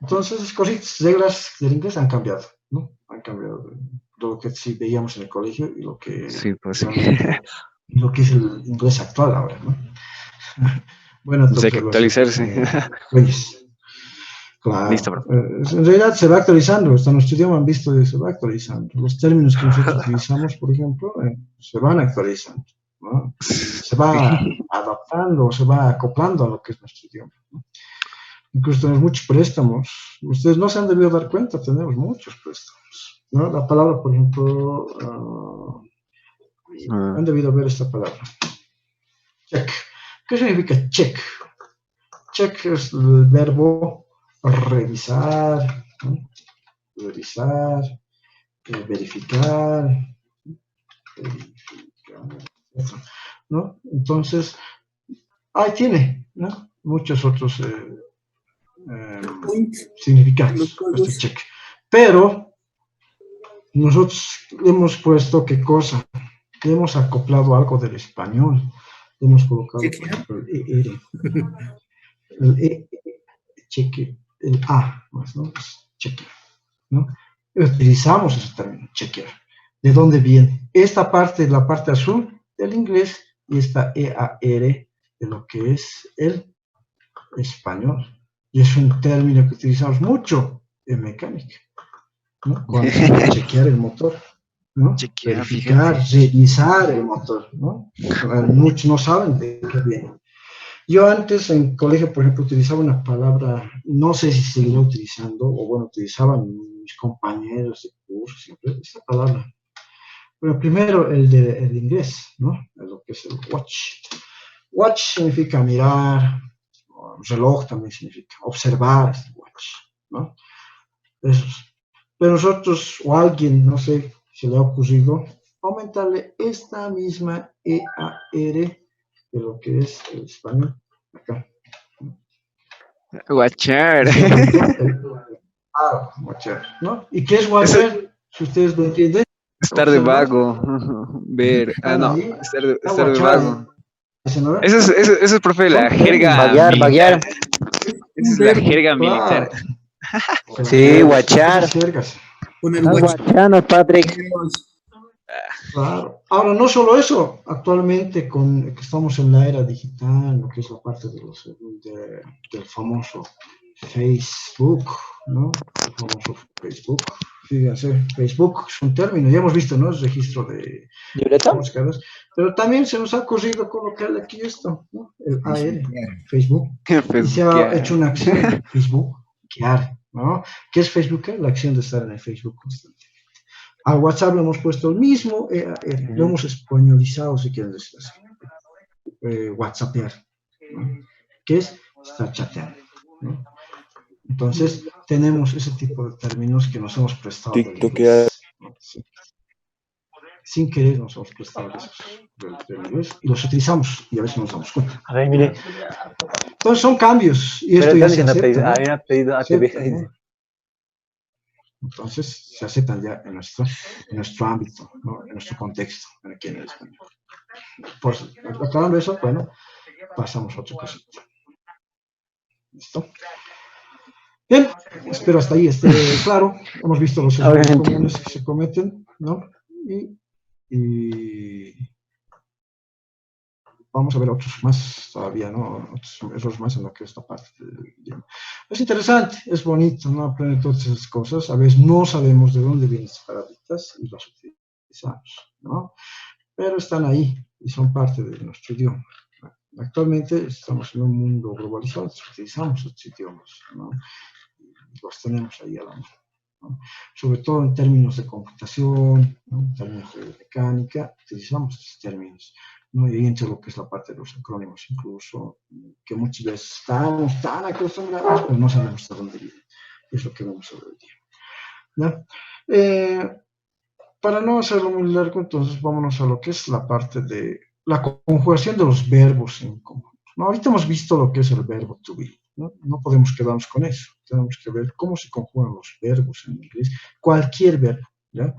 Entonces, cositas, reglas del inglés han cambiado, ¿no? Han cambiado de lo que sí veíamos en el colegio y lo que Sí, pues sí. realmente, lo que es el inglés actual ahora, ¿no? Buena tu Pues hay que observación, actualizarse. Reyes. Listo, Claro. bro. En realidad se va actualizando, hasta nuestro idioma han visto que se va actualizando. Los términos que nosotros utilizamos, por ejemplo, se van actualizando, ¿no? Y se va Sí. adaptando, se va acoplando a lo que es nuestro idioma, ¿no? Incluso tenemos muchos préstamos. Ustedes no se han debido dar cuenta, tenemos muchos préstamos, ¿no? La palabra, por ejemplo, Ah, han debido ver esta palabra, check. ¿Qué significa check? Check es el verbo revisar, ¿no? Revisar, verificar, verificar, ¿no? Entonces, ahí tiene, ¿no? Muchos otros eh, Point, los significados, este códigos. check. Pero nosotros hemos puesto qué cosa, le hemos acoplado algo del español, le hemos colocado, por Chequear. ejemplo, el cheque, el A, pues, ¿no? Es chequear, ¿no? Utilizamos ese término, chequear. ¿De dónde viene? Esta parte es la parte azul del inglés y esta EAR de lo que es el español. Y es un término que utilizamos mucho en mecánica, ¿no? Cuando se quiere chequear el motor, ¿no? chequear, Verificar, fíjate. revisar el motor, ¿no? Muchos no saben de qué viene. Yo antes en colegio, por ejemplo, utilizaba una palabra, no sé si seguiré utilizando, o bueno, utilizaban mis compañeros de curso, siempre esta palabra. Pero primero el inglés, ¿no? Lo que es el watch. Watch significa mirar, reloj también significa observar, watch, ¿no? Eso. Pero nosotros, o alguien, no sé si le ha ocurrido, aumentarle esta misma EAR de lo que es el español acá. Guachar. Y se aumentó el watcher, ¿no? ¿Y qué es Eso es watcher? Si ustedes lo entienden, estar de observar, vago. Ver. Ah, están no. ahí, está Estar de watchar, vago. ¿sí, no? Eso es, profe, la Son jerga términos, Vaguear, militar. vaguear. Esa Un es la verbo. jerga militar. claro, Sí, claro, esas guachar. jergas, Poner Estás guachos. guachando, Patrick. claro. Ahora, no solo eso, actualmente que estamos en la era digital, lo que es la parte del famoso Facebook, ¿no? El famoso Facebook. Fíjense, Facebook es un término, ya hemos visto, ¿no? Es registro de ¿Violeta? búsquedas, pero también se nos ha ocurrido colocarle aquí esto, ¿no? El AR, Facebook, y se ha hecho una acción, Facebookear, ¿no? ¿Qué es Facebookear? La acción de estar en el Facebook constantemente. Al WhatsApp le hemos puesto el mismo EAR, lo hemos españolizado, si quieren decir así, WhatsAppear, ¿no? Que es estar chateando, ¿no? Entonces, tenemos ese tipo de términos que nos hemos prestado del inglés, ¿no? Sí. Sin querer nos hemos prestado de esos del inglés y los utilizamos y a veces nos damos cuenta. A ver, mire. Entonces, son cambios y esto Pero ya están se diciendo acepta, ¿no? hay una pedido Acepta, ATV. ¿no? Entonces, se aceptan ya en nuestro ámbito, ¿no? En nuestro contexto, aquí en el español. Pues, aclarando eso, bueno, pasamos a otra cosita. ¿Listo? Bien, espero hasta ahí esté claro. Hemos visto los errores comunes que se cometen, ¿no? Y vamos a ver otros más todavía, ¿no? Otros errores más en lo que es esta parte del idioma. Es interesante, es bonito, ¿no? Aprender todas esas cosas. A veces no sabemos de dónde vienen estas palabritas y las utilizamos, ¿no? Pero están ahí y son parte de nuestro idioma. Actualmente estamos en un mundo globalizado, utilizamos estos idiomas, ¿no? Y los tenemos ahí a la mano, ¿no? Sobre todo en términos de computación, ¿no? En términos de mecánica, utilizamos estos términos, ¿no? Y ahí entra lo que es la parte de los acrónimos, incluso, que muchas veces estamos tan acostumbrados, pero no sabemos de dónde vienen. Es lo que vamos a ver hoy día, ¿no? Para no hacerlo muy largo, entonces vámonos a lo que es la parte de la conjugación de los verbos en conjunto, ¿no? Ahorita hemos visto lo que es el verbo to be, ¿no? No podemos quedarnos con eso. Tenemos que ver cómo se conjugan los verbos en inglés, cualquier verbo, ¿ya?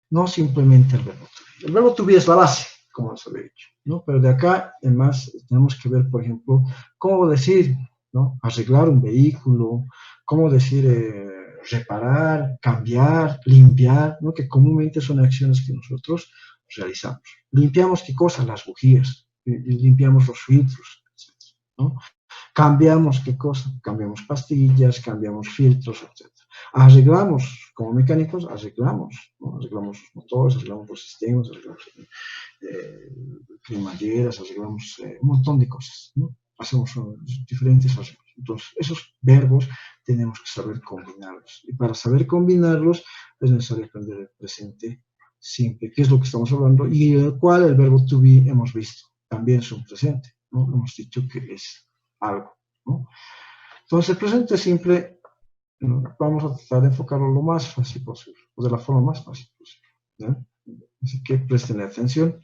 No simplemente el verbo to be. El verbo to be es la base, como les había dicho, ¿no? Pero de acá, además, tenemos que ver, por ejemplo, cómo decir, ¿no? Arreglar un vehículo, cómo decir reparar, cambiar, limpiar, ¿no? Que comúnmente son acciones que nosotros realizamos. ¿Limpiamos qué cosa? Las bujías, limpiamos los filtros, etc., ¿no? Cambiamos qué cosa, cambiamos pastillas, cambiamos filtros, etc. Arreglamos, como mecánicos, arreglamos, ¿no? Arreglamos los motores, arreglamos los sistemas, arreglamos cremalleras, arreglamos un montón de cosas, ¿no? Hacemos diferentes arreglos. Entonces, esos verbos tenemos que saber combinarlos. Y para saber combinarlos es necesario aprender el presente simple, que es lo que estamos hablando, y el cual el verbo to be hemos visto, también es un presente, ¿no? Hemos dicho que es algo, ¿no? Entonces, el presente simple, ¿no? Vamos a tratar de enfocarlo lo más fácil posible, o de la forma más fácil posible, ¿no? Así que presten atención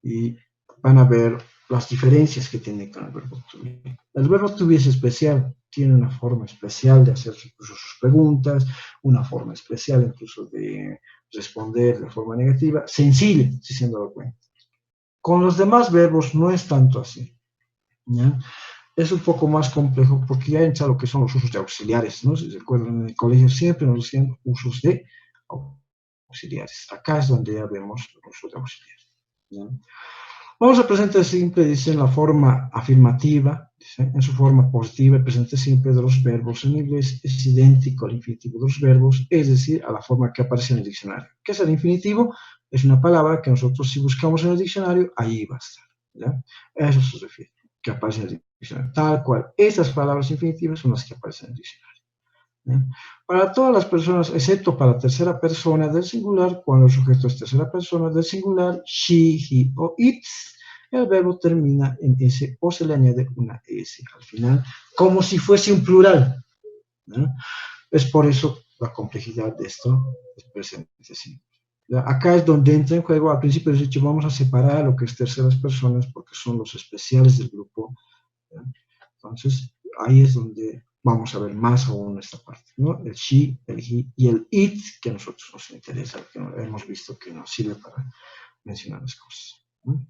y van a ver las diferencias que tiene con el verbo to be. El verbo to be es especial, tiene una forma especial de hacer incluso sus preguntas, una forma especial incluso de responder de forma negativa, sencilla, si se han dado cuenta. Con los demás verbos no es tanto así, ¿ya? Es un poco más complejo porque ya entra lo que son los usos de auxiliares, ¿no? Si se acuerdan, en el colegio siempre nos decían usos de auxiliares. Acá es donde ya vemos el uso de auxiliares, ¿ya? Vamos al presente simple, dice en la forma afirmativa, dice, en su forma positiva, el presente simple de los verbos en inglés es idéntico al infinitivo de los verbos, es decir, a la forma que aparece en el diccionario. ¿Qué es el infinitivo? Es una palabra que nosotros si buscamos en el diccionario, ahí va a estar, ¿ya? A eso se refiere, que aparece en el diccionario. Tal cual, estas palabras infinitivas son las que aparecen en el diccionario, ¿ya? Para todas las personas, excepto para tercera persona del singular, cuando el sujeto es tercera persona del singular, she, he o it, el verbo termina en S o se le añade una S al final, como si fuese un plural, ¿no? Es por eso la complejidad de esto es presente simple. Acá es donde entra en juego, al principio he dicho, vamos a separar lo que es terceras personas porque son los especiales del grupo, ¿ya? Entonces, ahí es donde vamos a ver más aún esta parte, ¿no? El she, el he y el it, que a nosotros nos interesa, que hemos visto que nos sirve para mencionar las cosas, ¿no?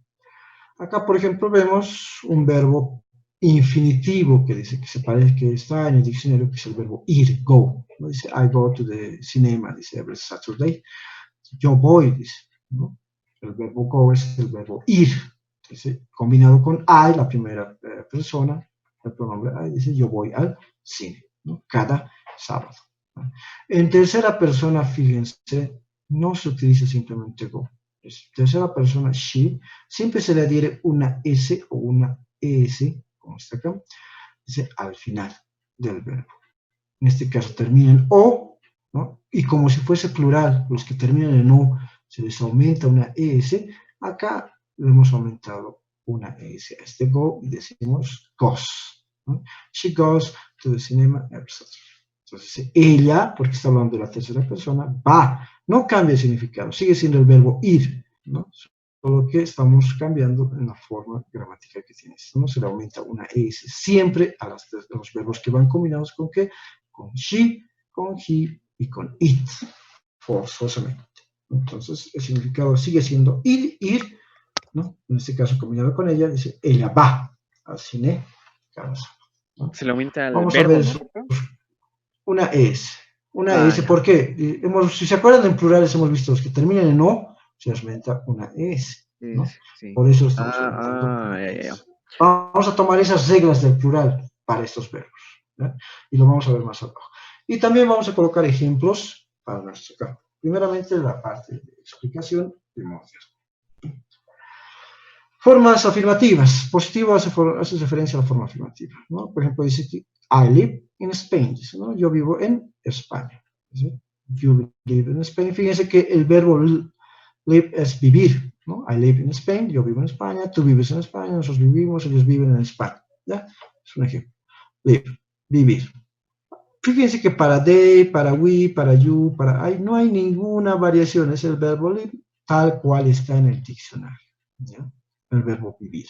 Acá, por ejemplo, vemos un verbo infinitivo que dice que se parece que está en el diccionario, que es el verbo ir, go, ¿no? Dice, I go to the cinema, dice, every Saturday. Yo voy, dice, ¿no? El verbo go es el verbo ir, dice, combinado con I, la primera persona, el pronombre I, dice, yo voy al cine, ¿no? Cada sábado, ¿no? En tercera persona, fíjense, no se utiliza simplemente go. Es tercera persona, she, siempre se le adhiere una S o una ES, como está acá, dice, al final del verbo. En este caso termina en O, ¿no? Y como si fuese plural, los que terminan en O se les aumenta una ES, acá le hemos aumentado una ES a este go y decimos goes, ¿no? She goes to the cinema every Saturday. Entonces, ella, porque está hablando de la tercera persona, va, no cambia de significado, sigue siendo el verbo ir, ¿no? Solo que estamos cambiando en la forma gramatical que tiene. ¿No? Se le aumenta una ES siempre a los verbos que van combinados con ¿qué? Con she, con he y con it, forzosamente. Entonces, el significado sigue siendo ir, ¿no? En este caso, combinado con ella, dice, ella va al cine cada sábado, ¿no? Se le aumenta el Vamos verbo, a ver ¿no? una ES. Una Ah, ES, ya. ¿por qué? Si se acuerdan en plurales, hemos visto los que terminan en O, se les aumenta una ES, ¿no? Sí. Por eso estamos aumentando Ya. ES. Vamos a tomar esas reglas del plural para estos verbos, ¿no? Y lo vamos a ver más abajo. Y también vamos a colocar ejemplos para nuestro campo. Primeramente, la parte de explicación primordial. Formas afirmativas. Positivo hace referencia a la forma afirmativa, ¿no? Por ejemplo, dice que I live in Spain, dice, ¿no? Yo vivo en España. ¿Sí? You live in Spain. Fíjense que el verbo live es vivir, ¿no? I live in Spain, yo vivo en España, tú vives en España, nosotros vivimos, ellos viven en España, ¿ya? Es un ejemplo. Live, vivir. Fíjense que para they, para we, para you, para I, no hay ninguna variación, es el verbo live tal cual está en el diccionario, ¿ya? El verbo vivir.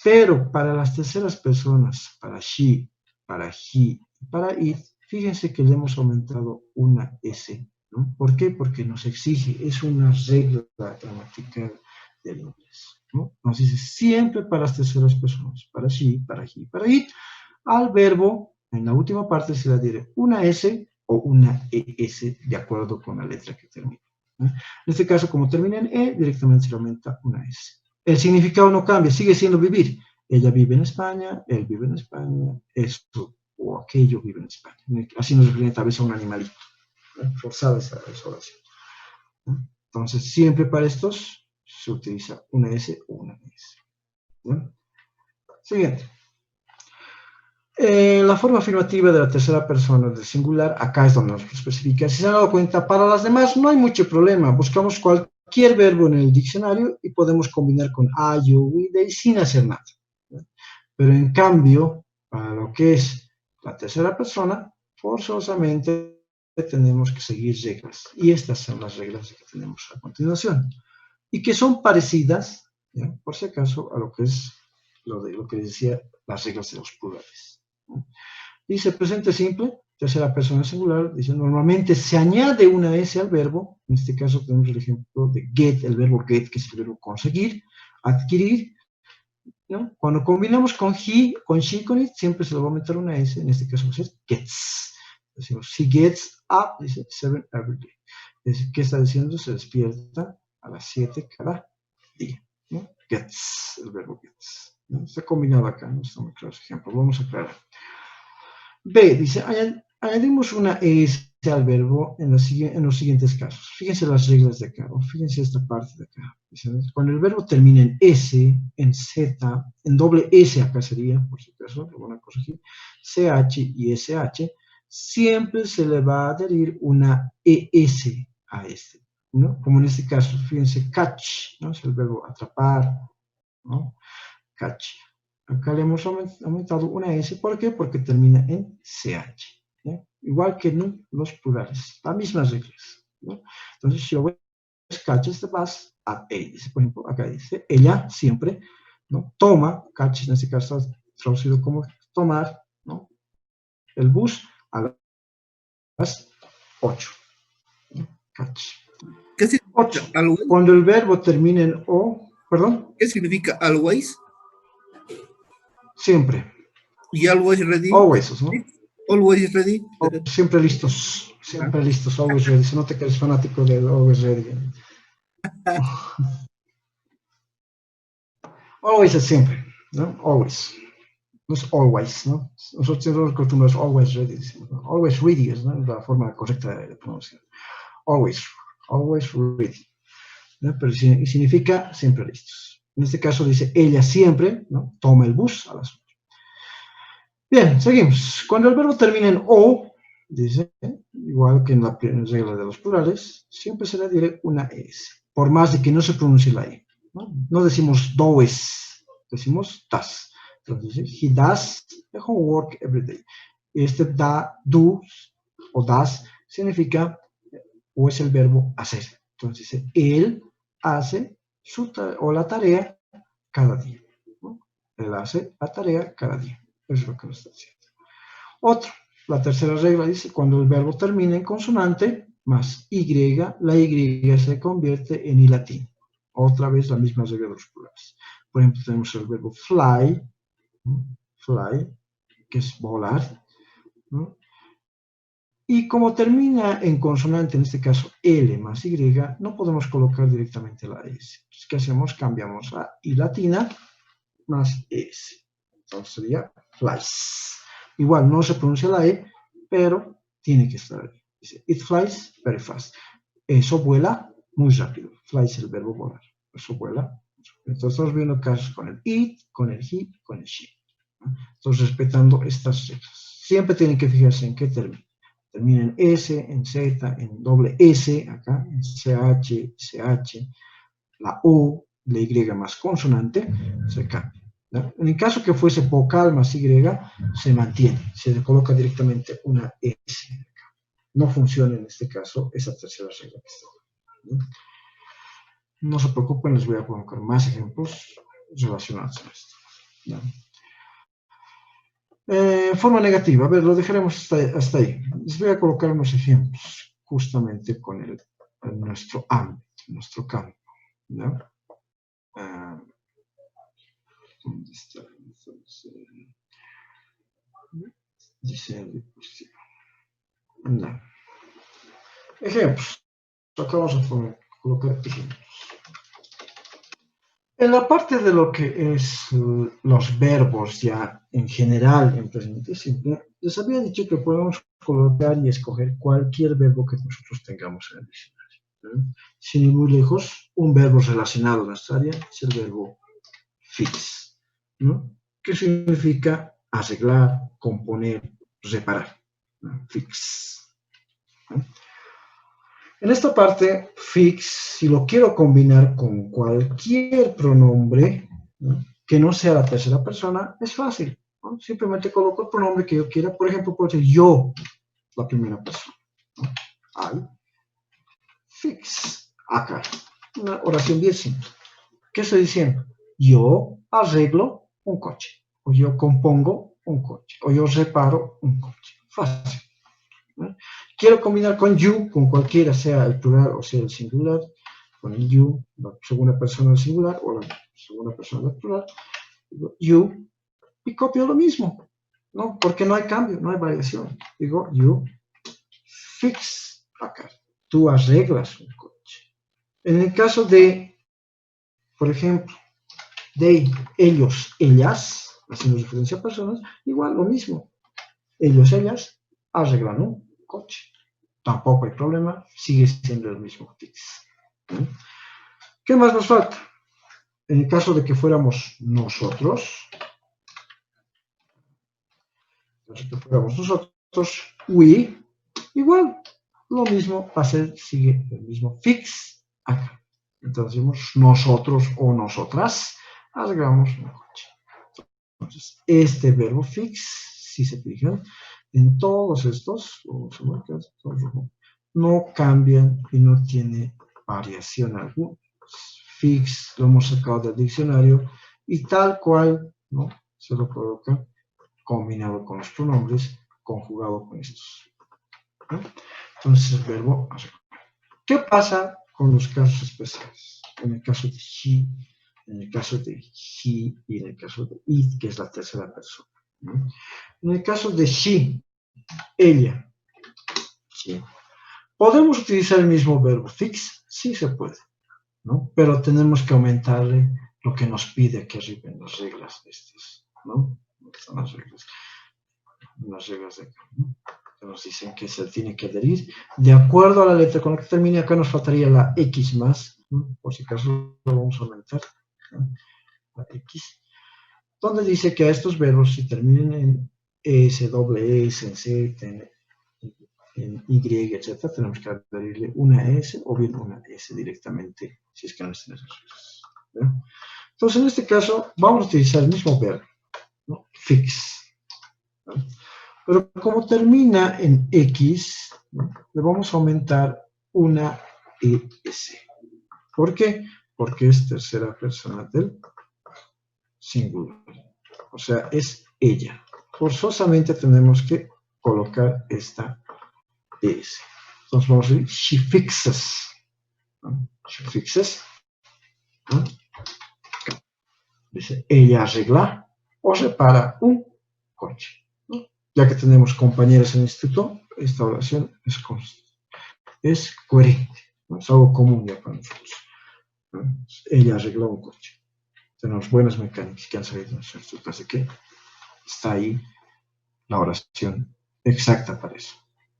Pero para las terceras personas, para she, para he, para it, fíjense que le hemos aumentado una S, ¿no? ¿Por qué? Porque nos exige, es una regla gramatical del inglés, ¿no? Nos dice siempre para las terceras personas, para she, para he, para it, al verbo, en la última parte se le adhiere una S o una ES de acuerdo con la letra que termina, ¿no? En este caso, como termina en E, directamente se le aumenta una S. El significado no cambia, sigue siendo vivir. Ella vive en España, él vive en España, esto o aquello vive en España. Así nos refiere tal vez a un animalito, ¿no? Forzada esa oración, ¿no? Entonces, siempre para estos se utiliza una S o una S, ¿no? Siguiente. La forma afirmativa de la tercera persona del singular, acá es donde nos especifica. Si se han dado cuenta, para las demás no hay mucho problema. Buscamos cualquier verbo en el diccionario y podemos combinar con I, you, we, they sin hacer nada. Pero en cambio, para lo que es la tercera persona, forzosamente tenemos que seguir reglas. Y estas son las reglas que tenemos a continuación. Y que son parecidas, ¿ya? Por si acaso, a lo que es lo que decía las reglas de los plurales. Dice presente simple, tercera persona singular, dice normalmente se añade una S al verbo, en este caso tenemos el ejemplo de get, el verbo get, que es el verbo conseguir, adquirir, ¿no? Cuando combinamos con he, con she, con it, siempre se le va a meter una S, en este caso va a ser gets. Decimos, he gets up, dice 7 every day. ¿Qué está diciendo? Se despierta a las 7 cada día, ¿no? Gets, el verbo gets, ¿no? Está combinado acá, no está muy claro ese ejemplo, vamos a aclarar. B, dice, añadimos una S al verbo en los siguientes casos. Fíjense las reglas de acá, o fíjense esta parte de acá. Dice, cuando el verbo termina en S, en Z, en doble S acá sería, por si acaso, lo van a corregir, CH y SH, siempre se le va a adherir una ES a este, ¿no? Como en este caso, fíjense, catch, ¿no? Es el verbo atrapar, ¿no? Catch. Acá le hemos aumentado una S, ¿por qué? Porque termina en CH, ¿no? Igual que en los plurales, las mismas reglas, ¿no? Entonces, si yo voy a catches the bus at 8, dice, por ejemplo, acá dice, ella siempre, ¿no? Toma, catch en este caso traducido como tomar, ¿no? El bus a las 8, ¿no? Catch. ¿Qué significa 8. always? Cuando el verbo termina en O, perdón. ¿Qué significa always? Siempre. ¿Y always ready? Always, ¿no? Always ready. Siempre listos, always ready. Se nota que eres fanático de always ready. Always es siempre, ¿no? Always. no es always, ¿no? Nosotros tenemos costumbre always ready, decimos, ¿no? Always ready es, ¿no?, la forma correcta de pronunciar. Always ready, ¿no? Pero significa siempre listos. En este caso dice, ella siempre, ¿no?, toma el bus a las 8. Bien, seguimos. Cuando el verbo termina en O, dice, igual que en la regla de los plurales, siempre se le dirá una S, por más de que no se pronuncie la E, ¿no? No decimos does, decimos das. Entonces, he does the homework every day. Este do o das significa, o es el verbo hacer. Entonces, él hace la tarea cada día, ¿no? Él hace la tarea cada día. Eso es lo que nos está diciendo. Otro, la tercera regla dice, cuando el verbo termina en consonante más Y, la Y se convierte en I latín. Otra vez la misma regla de los plurales. Por ejemplo, tenemos el verbo fly, que es volar, ¿no? Y como termina en consonante, en este caso L más Y, no podemos colocar directamente la S. Entonces, ¿qué hacemos? Cambiamos a I latina más S. Entonces sería flies. Igual no se pronuncia la E, pero tiene que estar ahí. Dice, it flies very fast. Eso vuela muy rápido. Fly es el verbo volar. Eso vuela. Entonces estamos viendo casos con el it, con el he, con el she. Entonces respetando estas reglas. Siempre tienen que fijarse en qué termina. Termina en S, en Z, en doble S, acá, en CH, CH, la O, la Y más consonante, se cambia, ¿no? En el caso que fuese vocal más Y, se mantiene, se le coloca directamente una S. No funciona en este caso esa tercera regla que está, ¿no? No se preocupen, les voy a colocar más ejemplos relacionados a esto, ¿no? Forma negativa, a ver, lo dejaremos hasta ahí. Les voy a colocar unos ejemplos justamente con nuestro ámbito, nuestro campo, ¿no? ¿Dónde está? Entonces, diseño dispositivo. No. Ejemplos. Acabamos de colocar ejemplos. En la parte de lo que es los verbos ya en general en presente simple, les había dicho que podemos colocar y escoger cualquier verbo que nosotros tengamos en el diccionario, ¿no? Sin ir muy lejos, un verbo relacionado a nuestra área es el verbo fix, ¿no? Que significa arreglar, componer, reparar, ¿no? Fix, ¿no? En esta parte, fix, si lo quiero combinar con cualquier pronombre, ¿no?, que no sea la tercera persona, es fácil, ¿no? Simplemente coloco el pronombre que yo quiera. Por ejemplo, puedo decir yo, la primera persona, ¿no? I fix. Acá, una oración bien simple. ¿Qué estoy diciendo? Yo arreglo un coche, o yo compongo un coche, o yo reparo un coche. Fácil, ¿no? Quiero combinar con you, con cualquiera, sea el plural o sea el singular, con el you, la segunda persona del singular o la segunda persona del plural, digo you, y copio lo mismo, ¿no? Porque no hay cambio, no hay variación. Digo you fix acá, tú arreglas un coche. En el caso de, por ejemplo, de ellos, ellas, haciendo referencia a personas, igual lo mismo. Ellos, ellas arreglan un coche. Tampoco hay problema, sigue siendo el mismo fix. ¿Sí? ¿Qué más nos falta? En el caso de que fuéramos nosotros, we, igual, lo mismo va a ser, sigue el mismo fix acá. Entonces decimos nosotros o nosotras arreglamos un coche. Entonces, este verbo fix, si se fijan, en todos estos, no cambian y no tiene variación alguna. Fix lo hemos sacado del diccionario y tal cual, ¿no?, se lo coloca combinado con los pronombres, conjugado con estos, ¿no? Entonces el verbo arreglar. ¿Qué pasa con los casos especiales? En el caso de she, en el caso de he y en el caso de it, que es la tercera persona, ¿no? En el caso de she, ella, ¿sí?, ¿podemos utilizar el mismo verbo fix? Sí se puede, ¿no? Pero tenemos que aumentarle lo que nos pide aquí arriba en las reglas estas, ¿no? Están las reglas de acá, ¿no? Que nos dicen que se tiene que adherir de acuerdo a la letra con la que termine. Acá nos faltaría la X más, ¿no? Por si acaso lo vamos a aumentar, ¿no? La X, donde dice que a estos verbos, si terminen en S, doble S, en Z, en Y, etc., tenemos que adherirle una S o bien una S directamente, si es que no están esas reglas, ¿no? Entonces, en este caso, vamos a utilizar el mismo verbo, ¿no? Fix, ¿no? Pero como termina en X, ¿no? Le vamos a aumentar una ES. ¿Por qué? Porque es tercera persona del singular. O sea, es ella. Forzosamente tenemos que colocar esta ES. Entonces vamos a decir, she fixes, ¿no? She fixes, ¿no? Dice, ella arregla o repara un coche, ¿no? Ya que tenemos compañeras en el instituto, esta oración es coherente, ¿no? Es algo común ya para nosotros, ¿no? Ella arregló un coche. Tenemos buenas mecánicas que han salido de nuestro instituto, así que está ahí la oración exacta para eso,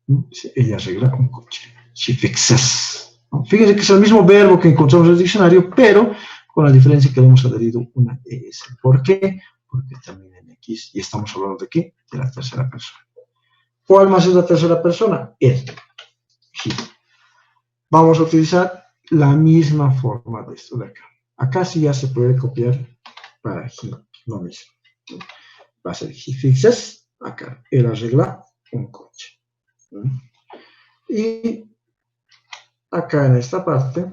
¿no? Dice, ella arregla un coche. She fixes, ¿no? Fíjense que es el mismo verbo que encontramos en el diccionario, pero con la diferencia que le hemos adherido una ES. ¿Por qué? Porque termina en X y estamos hablando de ¿qué? De la tercera persona. ¿Cuál más es la tercera persona? Él. He. Vamos a utilizar la misma forma de esto de acá. Acá sí ya se puede copiar para he, lo mismo. Va a ser he fixes, acá, él arregla un coche. Y acá en esta parte,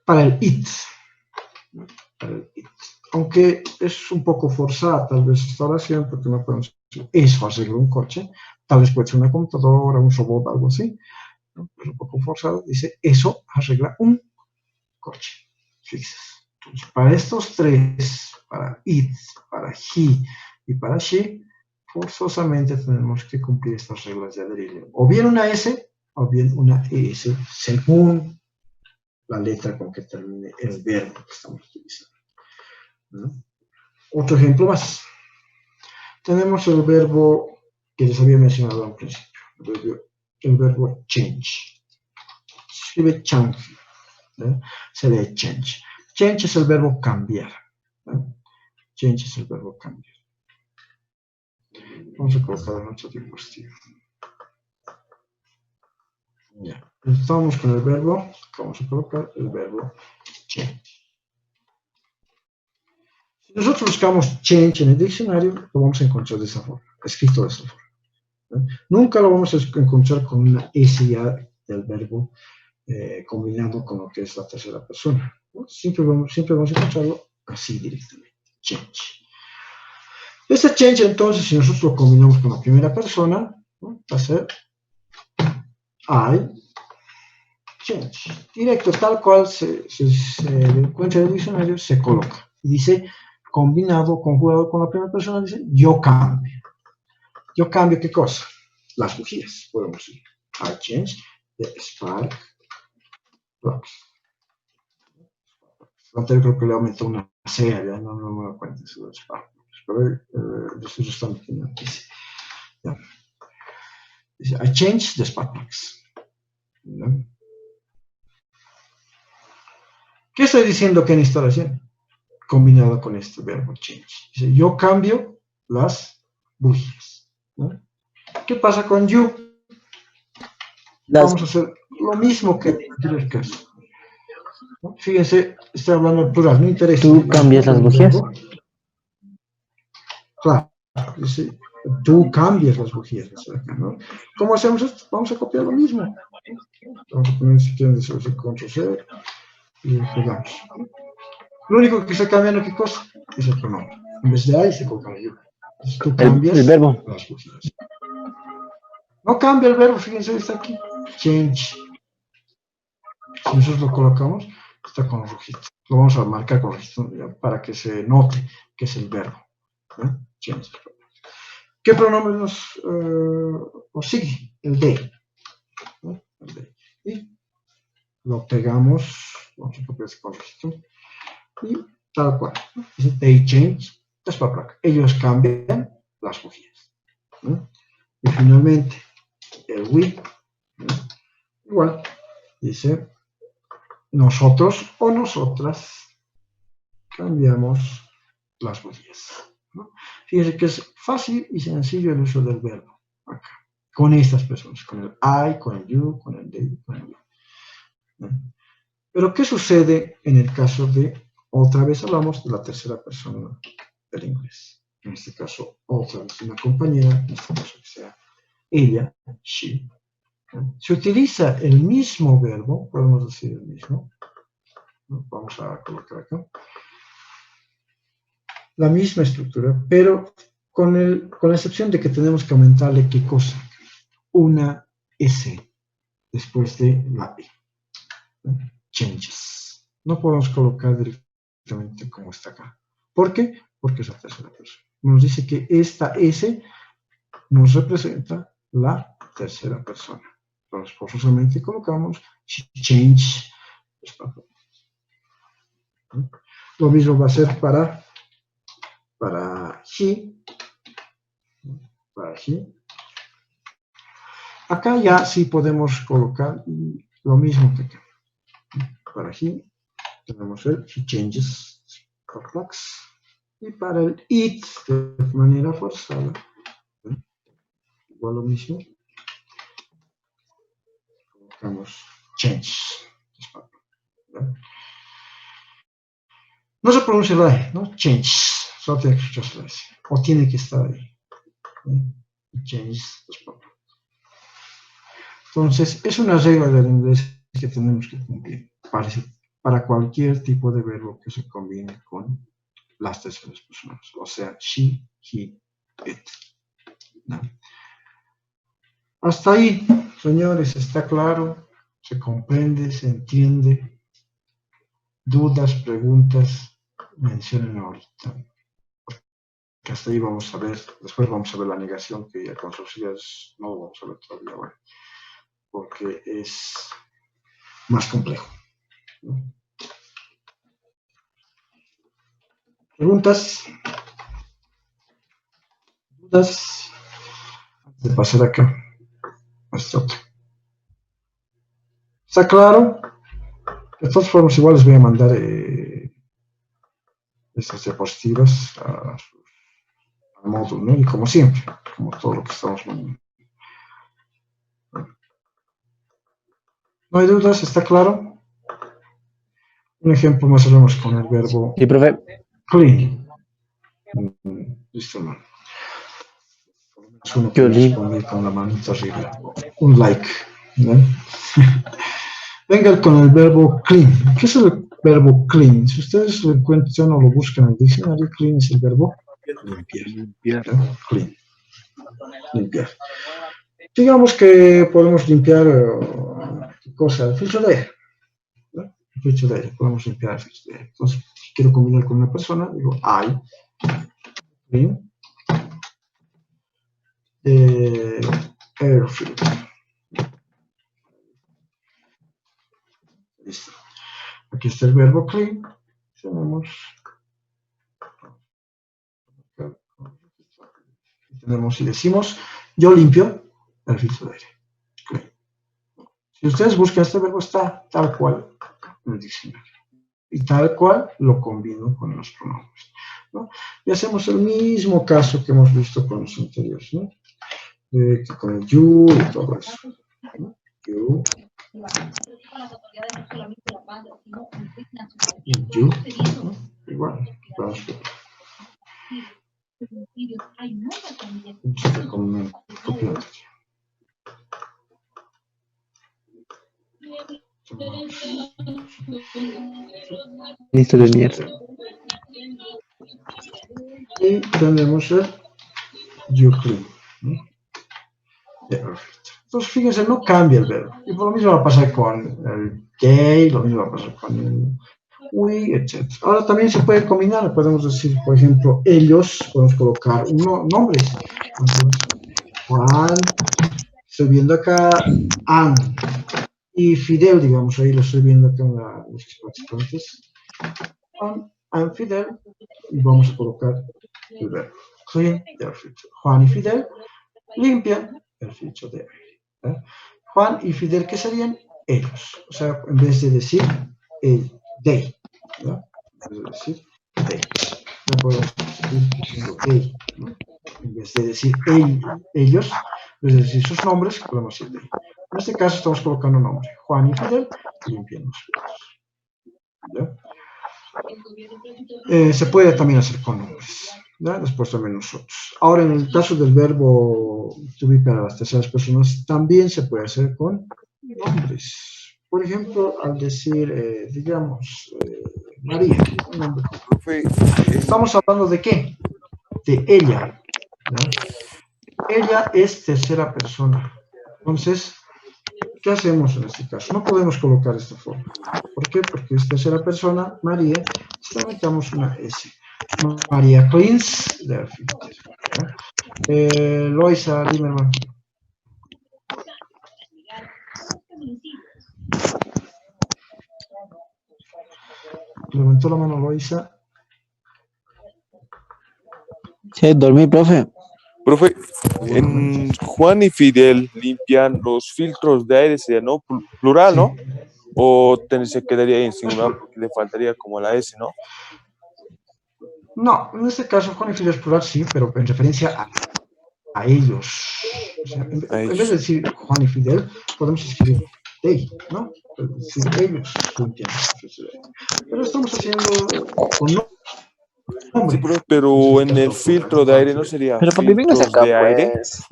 para el it. Para el it. Aunque es un poco forzada tal vez esta oración, porque no podemos decir eso arregla un coche, tal vez puede ser una computadora, un robot, algo así, ¿no? Es un poco forzado, dice eso arregla un coche. Fixes. Entonces, para estos tres, para it, para he y para she, forzosamente tenemos que cumplir estas reglas de adherirle o bien una S o bien una ES, según la letra con que termine el verbo que estamos utilizando, ¿no? Otro ejemplo más. Tenemos el verbo que les había mencionado al principio, el verbo change. Se escribe change, ¿no? Se lee change. Change es el verbo cambiar, ¿no? Change es el verbo cambiar. Vamos a colocar nuestro dispositivo. Ya. Estamos con el verbo, vamos a colocar el verbo change. Si nosotros buscamos change en el diccionario, lo vamos a encontrar de esa forma, escrito de esa forma, ¿no? Nunca lo vamos a encontrar con una S ya del verbo combinado con lo que es la tercera persona, ¿no? Siempre vamos a encontrarlo así directamente, change. Este change, entonces, si nosotros lo combinamos con la primera persona, ¿no? Va a ser I change. Directo, tal cual se encuentra en el diccionario, se coloca. Y dice, combinado, conjugado con la primera persona, dice, yo cambio. ¿Yo cambio qué cosa? Las bujías, podemos decir. I change the spark plugs. Antes creo que le aumentó una C, ya no me doy cuenta de eso, spark plugs. Pero eso está metiendo aquí. Dice, I change the spark plugs, ¿no? ¿Qué estoy diciendo que en esta oración? Combinado con este verbo change. Dice, yo cambio las bujías, ¿no? ¿Qué pasa con you? Vamos a hacer lo mismo que en el anterior caso, ¿no? Fíjense, estoy hablando en plural, no interesa. ¿Tú cambias las bujías? Claro, dice, tú cambias las bujías, ¿no? ¿Cómo hacemos esto? Vamos a copiar lo mismo. Vamos a poner, si quieren, decir Ctrl-C y pegamos. Lo único que está cambiando, ¿qué cosa? Es el pronombre. En vez de I se coloca you. Entonces tú cambias el verbo. las bujías. No cambia el verbo, fíjense, está aquí. Change. Si nosotros lo colocamos, está con rojito. Lo vamos a marcar con rojito para que se note que es el verbo, ¿no? Change. ¿Qué pronombre nos sigue? El they, ¿no? El they. Y lo pegamos, vamos a copiar con rojito, y tal cual. Dice they change Ellos cambian las bujías. ¿No? Y finalmente, el we, ¿no? Igual, dice, nosotros o nosotras cambiamos las bujías. ¿No? Fíjense que es fácil y sencillo el uso del verbo acá, con estas personas, con el I, con el you, con el they, con el we. ¿No? Pero ¿qué sucede en el caso de, otra vez hablamos de la tercera persona del inglés? En este caso, otra vez una compañera, en este caso que sea ella, she. ¿No? Se utiliza el mismo verbo, podemos decir el mismo. ¿No? Vamos a colocar acá. La misma estructura, pero con la excepción de que tenemos que aumentarle ¿qué cosa? Una S después de la E. ¿No? Changes. No podemos colocar directamente como está acá. ¿Por qué? Porque es la tercera persona. Nos dice que esta S nos representa la tercera persona. Entonces, forzosamente colocamos she changed. ¿No? Lo mismo va a ser para he. Para he. Acá ya sí podemos colocar lo mismo que acá. Para he tenemos el he changes complex. Y para el it de manera forzada, igual lo mismo, colocamos change. No se pronuncia la E, ¿no? Change. Solo tiene que escucharse la S. O tiene que estar ahí. Change. Entonces, es una regla del inglés que tenemos que cumplir para cualquier tipo de verbo que se combine con las terceras personas. O sea, she, he, it. ¿No? Hasta ahí, señores, está claro, se comprende, se entiende. Dudas, preguntas, mencionen ahorita. Que hasta ahí vamos a ver, después vamos a ver la negación, que ya con sociedades no lo vamos a ver todavía, bueno, porque es más complejo. ¿No? ¿Preguntas? ¿Dudas? Antes de pasar acá. ¿Está claro? De todas formas, igual les voy a mandar estas diapositivas al módulo, ¿no? Y como siempre, como todo lo que estamos mandando. ¿No hay dudas? ¿Está claro? Un ejemplo más o menos con el verbo Sí, profe. clean. Listo, ¿no? Es uno que responde con la manita arriba. Un like. ¿No? Venga con el verbo clean. ¿Qué es el verbo clean? Si ustedes lo encuentran o lo buscan en el diccionario, clean es el verbo limpiar. ¿No? Clean. Limpiar. Digamos que podemos limpiar ¿qué cosa? El filtro de aire. ¿No? El filtro de aire. Podemos limpiar el filtro de aire. Entonces, si quiero combinar con una persona, digo I clean air filter. Listo. Aquí está el verbo clean. Tenemos y decimos, yo limpio el filtro de aire. Clean. Si ustedes buscan este verbo, está tal cual en el diccionario. Y tal cual lo combino con los pronombres. ¿No? Y hacemos el mismo caso que hemos visto con los anteriores, ¿no? Con el you y todo eso. ¿No? You. Y you. ¿No? Igual. Vamos a ver. Listo de mierda. Y tenemos el you clean. ¿No? Entonces, fíjense, no cambia el verbo. Y por lo mismo va a pasar con el they, lo mismo va a pasar con el we, etc. Ahora también se puede combinar. Podemos decir, por ejemplo, ellos, podemos colocar nombres. Juan, estoy viendo acá, Ann. Y Fidel, digamos, ahí lo estoy viendo acá en los participantes. Ann, Fidel. Y vamos a colocar el verbo. Clean their future. Juan y Fidel limpian el future de aire. Juan y Fidel, ¿qué serían? Ellos. O sea, en vez de decir they, ¿no? En vez de decir they. No podemos decir diciendo they, ¿no? En vez de decir ellos, en vez de decir sus nombres, podemos decir they. En este caso estamos colocando un nombre. Juan y Fidel limpian los filtros. Se puede también hacer con nombres. ¿Ya? Después también nosotros. Ahora, en el caso del verbo to be para las terceras personas, también se puede hacer con nombres. Por ejemplo, al decir, digamos, María, un nombre. ¿Estamos hablando de qué? De ella. ¿Ya? Ella es tercera persona. Entonces, ¿qué hacemos en este caso? No podemos colocar esta forma. ¿Por qué? Porque es tercera persona, María, necesitamos una S. María cleans their filter. Loisa, dime, hermano. Levantó la mano Loisa. Sí, dormí, profe. Profe, en Juan y Fidel limpian los filtros de aire, sería, ¿no? Plural, ¿no? O se quedaría en singular porque le faltaría como la S, ¿no? No, en este caso Juan y Fidel es plural, sí, pero en referencia a ellos. O sea, en vez de decir Juan y Fidel, podemos escribir they, ¿no? Decir ellos limpian. Pero estamos haciendo con nombre. Sí, pero en el filtro de aire no sería Pero papi, vengas filtros acá, de aire. pues.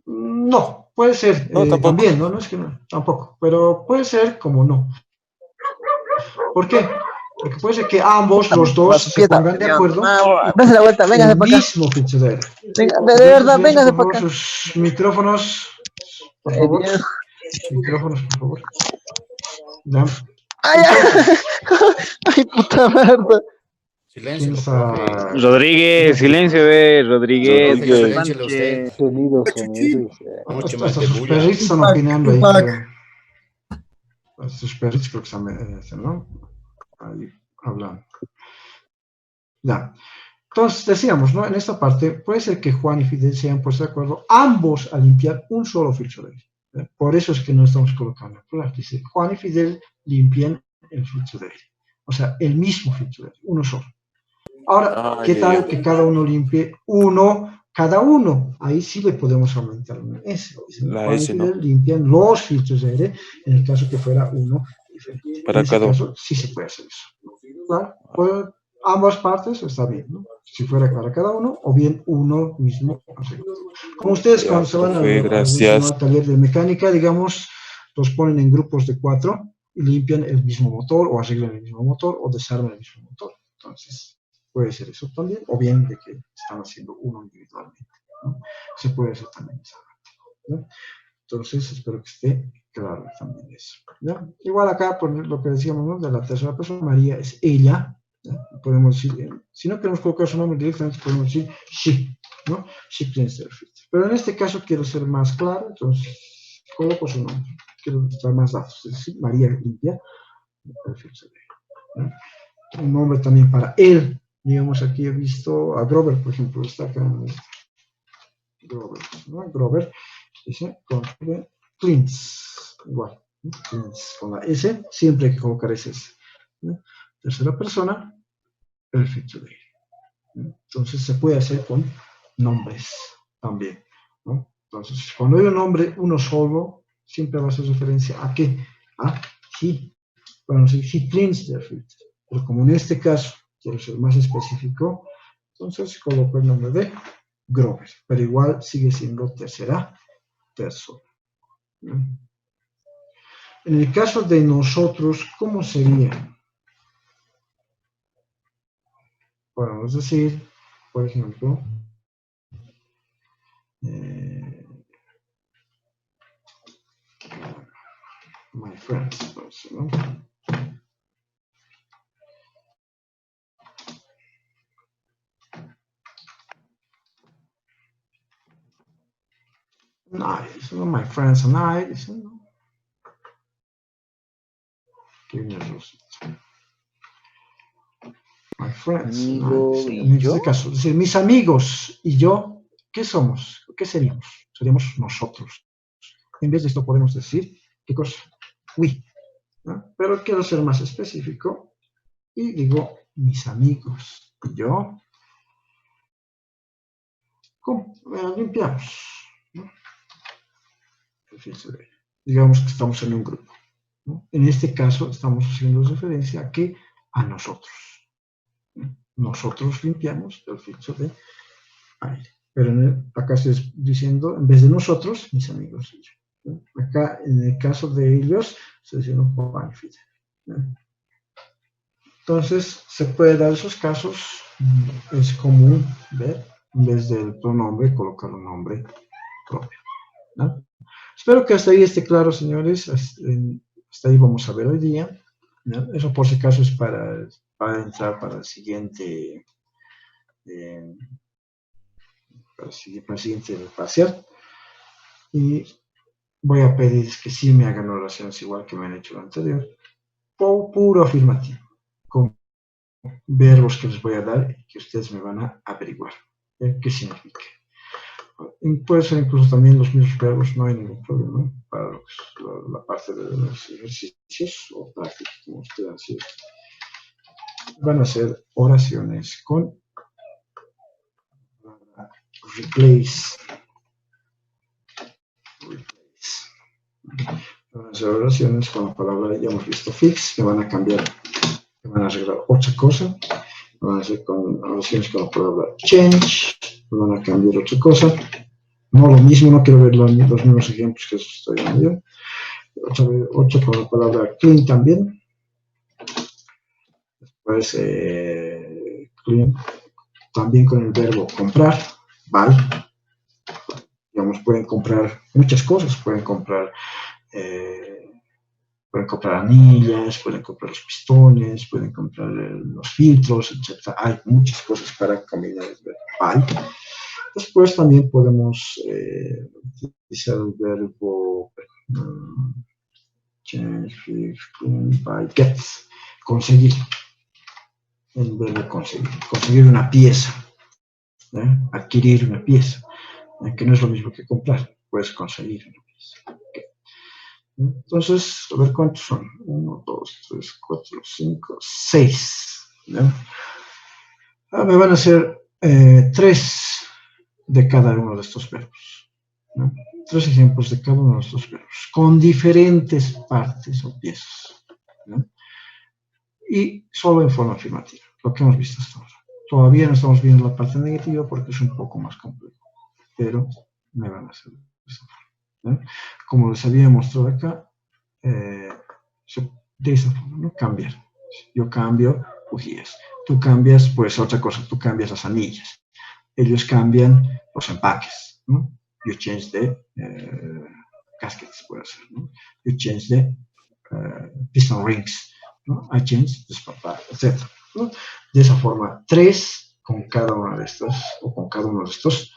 No, puede ser, No, tampoco. también, ¿no? No es que no, tampoco, pero puede ser como no. ¿Por qué? Porque puede ser que ambos, los dos, se pongan de acuerdo Dase la vuelta, véngase el para acá. mismo filtro de aire. Venga, de verdad, Silencio, véngase por para favor, acá. sus micrófonos, por Ay, favor. Dios. Micrófonos, por favor. Ya. Ay, ay, puta merda. Silencio, ¿Quién está? profe. Rodríguez, silencio, Rodríguez. Profe, siléncielo usted. Sonido, Chuchín. Mucho Hasta más de sus bulla. perritos están Tupac, opinando ahí, Tupac. creo. Sus perritos creo que están, ¿no? Ahí hablando. Ya. Entonces, decíamos, ¿no? En esta parte, puede ser que Juan y Fidel se hayan puesto de acuerdo ambos a limpiar un solo filtro de aire. Por eso es que no estamos colocando. Dice, Juan y Fidel limpian el filtro de aire. O sea, el mismo filtro de aire, uno solo. Ahora, ¿qué tal que cada uno limpie uno, cada uno? Ahí sí le podemos aumentar una S. La Juan y S, ¿no? Fidel limpian los filtros de aire, en el caso que fuera uno diferente. Para en ese cada uno. caso, sí se puede hacer eso. Claro, pues, ambas partes está bien, ¿no? Si fuera para cada uno, o bien uno mismo. Como ustedes cuando se van al taller de mecánica, digamos, los ponen en grupos de 4 y limpian el mismo motor, o arreglan el mismo motor, o desarman el mismo motor. Entonces, puede ser eso también, o bien de que están haciendo uno individualmente, ¿no? Se puede hacer también esa parte, ¿no? Entonces, espero que esté claro también eso, ¿ya? Igual acá, por lo que decíamos, ¿no? De la tercera persona, María es ella, ¿ya? Podemos decir, si no queremos colocar su nombre directamente, podemos decir she, ¿no? She cleans their filter. Pero en este caso quiero ser más claro, entonces coloco su nombre, quiero dar más datos, es decir, María limpia el filtro, ¿no? Un nombre también para él. Digamos, aquí he visto a Grover, por ejemplo, está acá. Grover, ¿no? Grover, dice, con cleans, igual, ¿no? Cleans, con la S, siempre hay que colocar ese S, ¿no? Tercera persona, el filtro de aire, ¿no? Entonces se puede hacer con nombres también, ¿no? Entonces, cuando hay un nombre, uno solo, siempre va a hacer referencia a qué, a he. Bueno, si he cleans their filter, pero como en este caso quiero ser más específico, entonces coloco el nombre de Grover, pero igual sigue siendo tercera persona. En el caso de nosotros, ¿cómo sería? Podemos decir, por ejemplo, my friends, ¿no? Nice, ¿no? My friends and I, ¿no? My friends. Amigo En y yo. este caso, es decir, mis amigos y yo, ¿qué somos? ¿Qué seríamos? Seríamos nosotros. En vez de esto podemos decir, ¿qué cosa? We. ¿No? Pero quiero ser más específico y digo, mis amigos y yo, ¿cómo? Limpiamos. ¿No? Digamos que estamos en un grupo, ¿no? En este caso estamos haciendo referencia a que a nosotros, ¿no? Nosotros limpiamos el filtro de aire. Pero acá estoy diciendo, en vez de nosotros, mis amigos y yo, ¿no? Acá, en el caso de ellos, estoy diciendo Juan y Fidel, ¿no? Entonces, se puede dar esos casos, es común ver, en vez del pronombre, colocar un nombre propio, ¿no? Espero que hasta ahí esté claro, señores. Hasta ahí vamos a ver hoy día, ¿no? Eso por si acaso es para entrar para el siguiente, eh, para el siguiente parcial. Y voy a pedir que sí me hagan oraciones igual que me han hecho lo anterior, puro afirmativo, con verbos que les voy a dar y que ustedes me van a averiguar qué significa. Puede ser incluso también los mismos verbos, no hay ningún problema para la parte de los ejercicios o prácticas, como ustedes decir. Van a ser oraciones con replace. Van a ser oraciones con la palabra, ya hemos visto, fix, que van a cambiar, que van a arreglar otra cosa. Van a ser con oraciones con la palabra change, van a cambiar otra cosa. No lo mismo, no quiero ver los mismos ejemplos que estoy dando yo. Otra con la palabra clean también. Después, clean también con el verbo comprar, buy. Digamos, pueden comprar muchas cosas, pueden comprar anillas, pueden comprar los pistones, pueden comprar los filtros, etc. Hay muchas cosas para combinar el verbo buy. Después también podemos utilizar el verbo change, fix, clean, buy, get, conseguir. El verbo conseguir una pieza, adquirir una pieza, que no es lo mismo que comprar, puedes conseguir una pieza. Okay. Entonces, a ver cuántos son. 1, 2, 3, 4, 5, 6. Me van a ser 3 de cada uno de estos verbos, ¿no? 3 ejemplos de cada uno de estos verbos, con diferentes partes o piezas, ¿no? Y solo en forma afirmativa, lo que hemos visto hasta ahora. Todavía no estamos viendo la parte negativa porque es un poco más complejo, pero me van a hacer de esta forma, ¿no? Como les había mostrado acá, de esta forma, ¿no? Cambiar. Yo cambio bujías, tú cambias pues otra cosa, tú cambias las anillas, ellos cambian los empaques, ¿no? You change the gaskets, puede ser, ¿no? You change the piston rings, ¿no? I change the spot bar, etc., ¿no? De esa forma, 3 con cada una de estas, o con cada uno de estos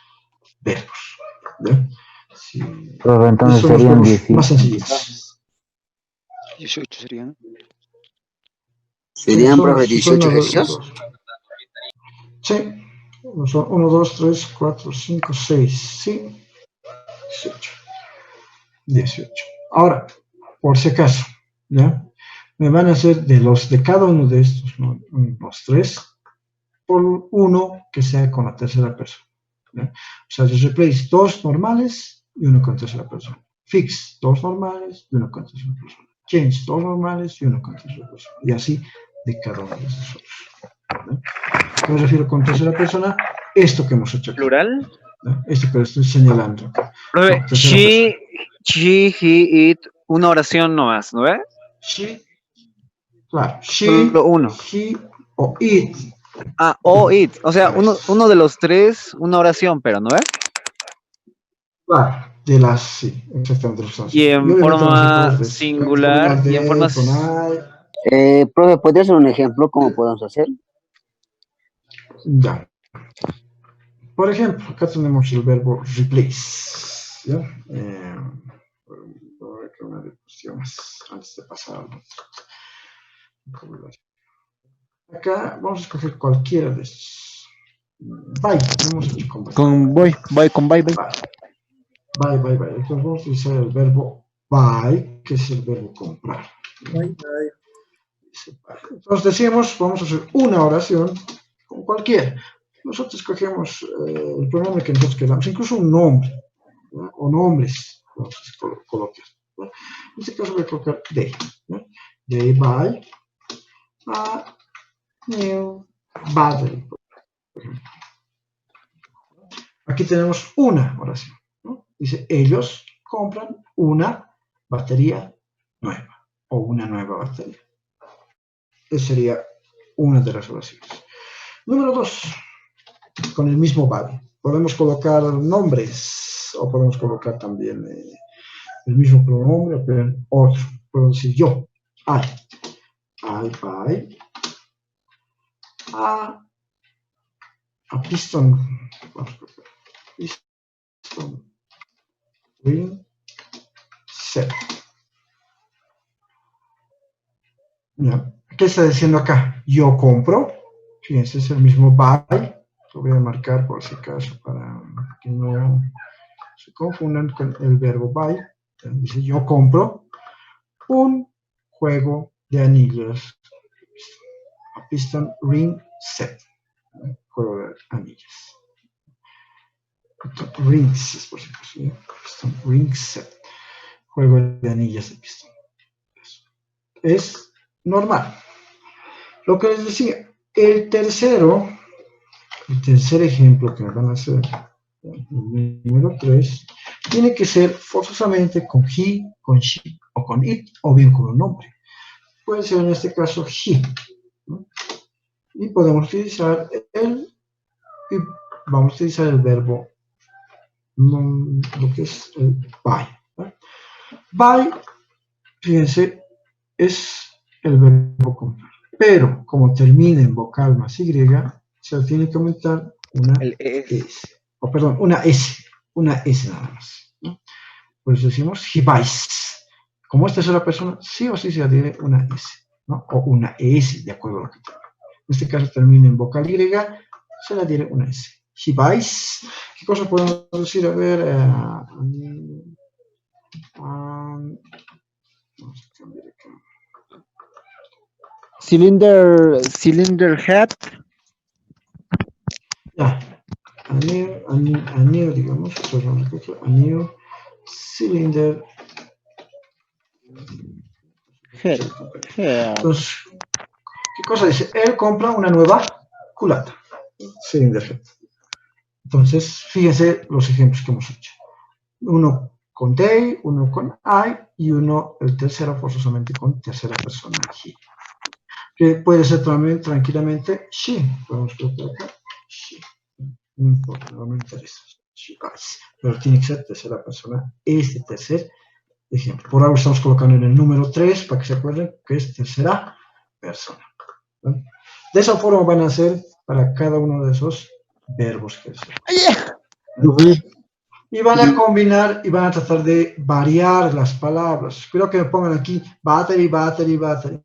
verbos, ¿no? Sí. Pero entonces Estos son los serían verbos 10. más sencillos. 18 serían. ¿Serían, son, profe, 18 son ejercicios? Sí, son 1, 2, 3, 4, 5, 6, sí, 18. 18. Ahora, por si acaso, ¿ya? Me van a hacer de cada uno de estos, ¿no? Los 3, por uno que sea con la tercera persona, ¿ya? O sea, yo replace 2 normales y uno con tercera persona. Fix 2 normales y uno con tercera persona. Change 2 normales y uno con tercera persona. Y así de cada uno de estos otros, ¿no? ¿Qué me refiero con tercera persona? Esto que hemos hecho aquí, ¿Plural? ¿no? Esto que estoy señalando acá. Profe, No, tercera persona. she, he, it, una oración nomás, ¿no ve? She, claro, Solo uno. he o it. Ah, o it. O sea, A ver, uno de los 3, una oración, pero, ¿no ve? claro, de las, sí, exactamente. Y Y en obviamente van a ser forma todos de estos. Pueden singular terminar y en de, forma... con I. Profe, ¿podría ser un ejemplo cómo podemos hacer? Ya. Por ejemplo, acá tenemos el verbo replace. ¿Ya? Voy a crear una diapositiva más antes de pasar al vocabulario. acá vamos a escoger cualquiera de estos. Buy, hemos hecho con buy. Con bye. Buy. Entonces vamos a utilizar el verbo buy, que es el verbo comprar. Entonces decimos, vamos a hacer una oración con cualquiera. Nosotros escogemos el pronombre que nosotros queramos, incluso un nombre, ¿no? O nombres, vamos a colocar, ¿no? En este caso voy a colocar they, ¿no? They buy a new battery, por ejemplo. Aquí tenemos una oración, ¿no? Dice, ellos compran una batería nueva o una nueva batería. Esa sería una de las oraciones. Número 2, con el mismo body. Podemos colocar nombres o podemos colocar también el mismo pronombre o poner otro. Puedo decir yo, I buy a piston, ring set. Ya. ¿Qué está diciendo acá? Yo compro. Fíjense, es el mismo buy. Lo voy a marcar por si acaso para que no se confundan con el verbo buy. Dice yo compro un juego de anillos. A piston ring set. Juego de anillos. Rings, por si acaso. Piston ring set. Juego de anillas de pistón. Es normal. Lo que les decía, el tercer ejemplo que me van a hacer, el número 3, tiene que ser forzosamente con he, con she o con it, o bien con un nombre. Puede ser en este caso he, ¿no? Y podemos utilizar vamos a utilizar el verbo, lo que es el buy, ¿no? Buy, fíjense, es el verbo comprar. Pero como termina en vocal más Y, se le tiene que aumentar una S. Una S nada más, ¿no? Por eso decimos he buys. Como esta es una persona, sí o sí se adhiere una S, ¿no? O una ES, de acuerdo a lo que tenga. En este caso termina en vocal Y, se le adhiere una S. He buys. ¿Qué cosa podemos decir? A ver, vamos a cambiar acá. Cylinder head. Ya, a new, digamos, a new cylinder Head. Entonces, ¿qué cosa dice? Él compra una nueva culata, cylinder head. Entonces, fíjense los ejemplos que hemos hecho. Uno con they, uno con I, y uno, el tercero, forzosamente con tercera persona, he. Que puede ser también tranquilamente she. Podemos colocar acá, she. No importa, no me interesa. She buys. Pero tiene que ser tercera persona, este tercer ejemplo. Por ahora estamos colocando en el número 3 para que se acuerden que es tercera persona, ¿no? De esa forma van a hacer para cada uno de esos verbos que es. Y van a combinar y van a tratar de variar las palabras. Espero que me pongan aquí battery.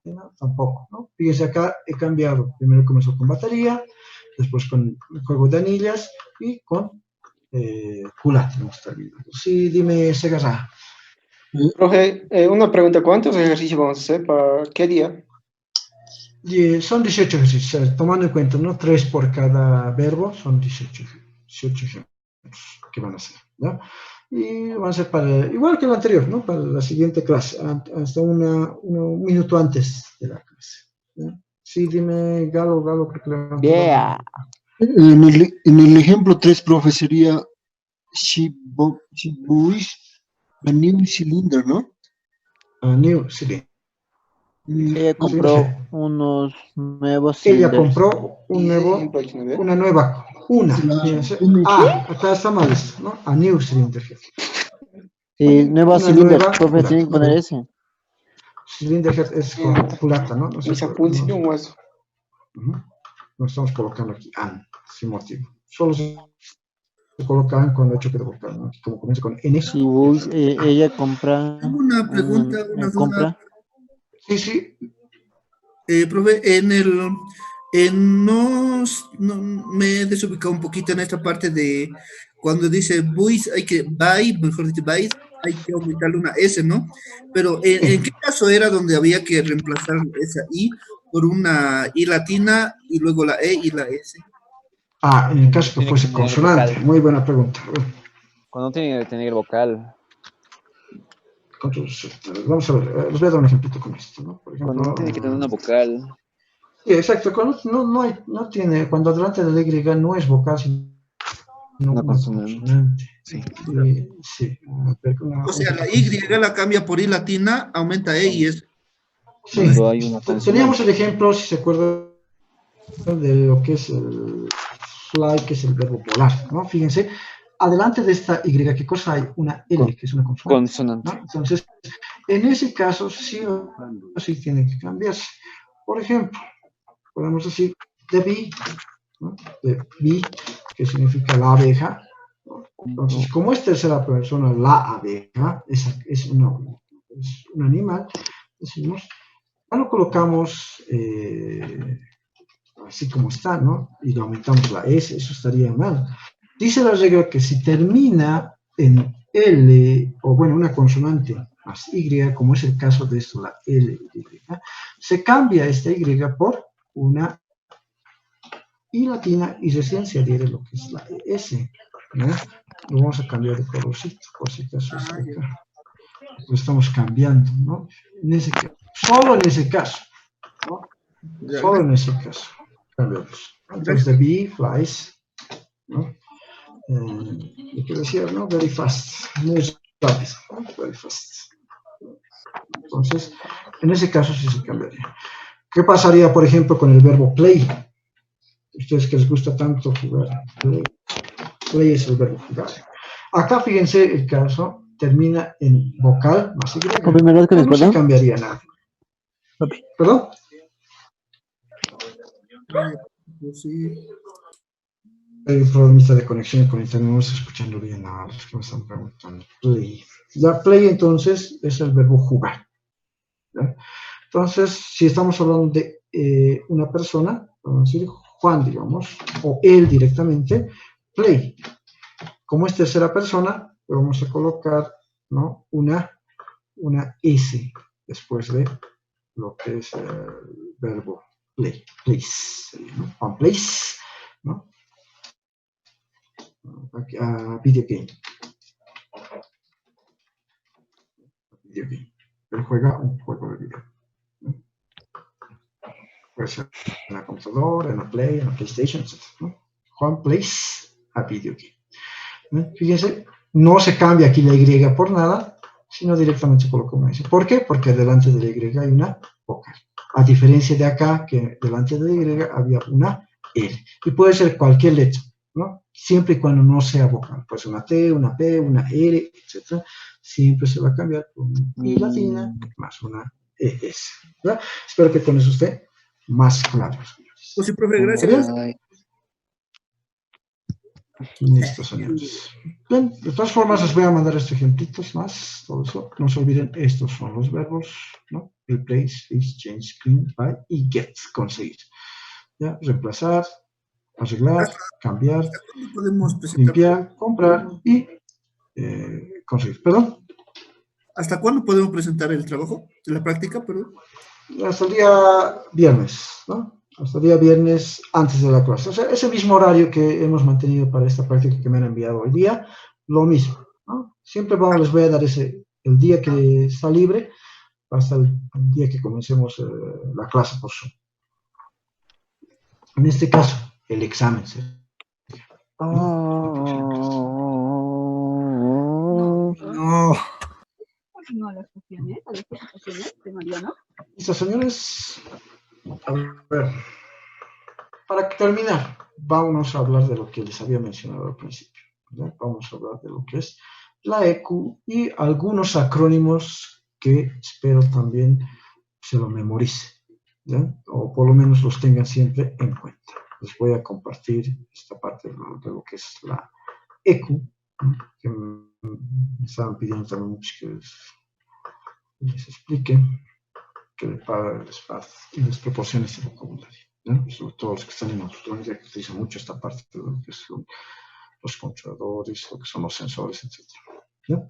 No, tampoco, ¿no? Fíjense acá, he cambiado. Primero comenzó con batería, después con juego de anillas y con culata. Sí, dime, Segarra. Profe, una pregunta, ¿cuántos ejercicios vamos a hacer para qué día? Son 18 ejercicios, tomando en cuenta, ¿no? 3 por cada verbo, son 18 ejemplos que van a hacer, ¿no? Y van a ser igual que el anterior, ¿no? Para la siguiente clase, hasta un minuto antes de la clase, ¿no? Sí, dime, Galo, creo que le Yeah. En el ejemplo 3, profe, sería she buys a new cylinder, ¿no? A new cylinder. Ella compró unos nuevos Ella cylinders. compró una nueva, fíjense. Acá está mal esto, ¿no? A new cylinder. Sí, nuevos cilindros, nueva profe, culata. tienen que poner ese. Cylinder head es con culata, ¿no? Mis apuntes y un hueso. No estamos colocando aquí an, sin motivo. Solo se colocan cuando hecho que de vocal, ¿no? Como comienza con N. Sí, ella compra. Tengo una pregunta, una duda. compra. Sí. Profe, No, me he desubicado un poquito en esta parte de cuando dice buis, mejor dicho, buis, hay que aumentarle una S, ¿no? Pero ¿en qué caso era donde había que reemplazar esa I por una I latina y luego la E y la S? En el caso que Tiene que fuese tener consonante. vocal. Muy buena pregunta. Cuando tiene que tener vocal. Vamos a ver, les voy a dar un ejemplito con esto, ¿no? Por Cuando ejemplo, no tiene que tener una vocal. sí, exacto, cuando no tiene, cuando delante de la Y no es vocal, sino Una una consonante. consonante. Sí. Sí, O sea, la Y la cambia por I latina, aumenta E y S. sí. Cuando hay una Teníamos consonante. el ejemplo, si se acuerdan, de lo que es el fly, que es el verbo volar, ¿no? Fíjense, adelante de esta Y, ¿qué cosa hay? Una L, que es una consonante, Consonante. ¿no? Entonces, en ese caso, sí o sí tiene que cambiarse. Por ejemplo, podemos decir the bee, ¿no? The bee, que significa la abeja. Entonces, como es tercera persona, la abeja, es un animal, decimos, ya lo colocamos así como está, ¿no? Y le aumentamos la S, eso estaría mal. Dice la regla que si termina en L, o bueno, una consonante más Y, como es el caso de esto, la L, Y, se cambia esta Y por una I latina y recién se adhiere lo que es la S, ¿no? Lo vamos a cambiar de colorcito, por si acaso es de acá. Lo estamos cambiando, ¿no? En ese caso, solo en ese caso, ¿no? Ya, Solo en ese caso. Cambiamos. Entonces, the bee flies, ¿no? Lo que decía, ¿no? Very fast, muy rápido, ¿no? Very fast. Entonces, en ese caso sí se cambiaría. ¿Qué pasaría, por ejemplo, con el verbo play? Ustedes que les gusta tanto jugar, play es el verbo jugar. Acá, fíjense, el caso termina en vocal más Y. No se cambiaría nada. ¿Perdón? pues sí. Hay un problemita de conexión con internet, no estoy escuchando bien a los que me están preguntando. Play. Ya play entonces es el verbo jugar. ¿Ya? Entonces, si estamos hablando de una persona, vamos a decir Juan, digamos, o él directamente, play. Como es tercera persona, vamos a colocar, ¿no? una S después de lo que es el verbo play. Plays, ¿no? Juan plays, ¿no? Video game. Video game. Él juega un juego de video. ¿No? Puede ser en la computadora, en la Play, en la PlayStation, etc. ¿No? Juan plays a video game. ¿No? Fíjense, no se cambia aquí la Y por nada, sino directamente se coloca una S. ¿Por qué? Porque delante de la Y hay una vocal. A diferencia de acá, que delante de la Y había una L. Y puede ser cualquier letra, ¿no? Siempre y cuando no sea vocal. Puede ser una T, una P, una R, etc. Siempre se va a cambiar por una I latina más una ES. ¿Verdad? Espero que con eso esté más claro, señores. Pues sí, profe, ¿Está gracias. bien? Listo, señores. Bien, de todas formas les voy a mandar estos ejemplitos más, todo eso. No se olviden, estos son los verbos, ¿no? Replace, fix, change, clean, buy y get, conseguir. ¿Ya? Reemplazar, arreglar, cambiar, ¿Cuándo podemos presentar? limpiar, comprar y conseguir. ¿Perdón? ¿Hasta cuándo podemos presentar el trabajo de la práctica? Perdón. Hasta el día viernes, ¿no? Hasta el día viernes antes de la clase. O sea, ese mismo horario que hemos mantenido para esta práctica que me han enviado hoy día, lo mismo, ¿no? Siempre les voy a dar el día que está libre hasta el día que comencemos la clase por Zoom. En este caso, el examen. ¿Sí? No. No, las estaciones, a las estaciones de Mariano. Listo, señores. A ver, para terminar, vamos a hablar de lo que les había mencionado al principio. ¿Ya? Vamos a hablar de lo que es la EQ y algunos acrónimos que espero también se lo memorice, ¿ya? O por lo menos los tengan siempre en cuenta. Les voy a compartir esta parte de lo que es la EQ, que me estaban pidiendo también mucho que les explique, que les proporcione este vocabulario. ¿no? Sobre todo los que están en autotrónica, que utilizan mucho esta parte de lo que son los controladores, lo que son los sensores, etc. ¿no?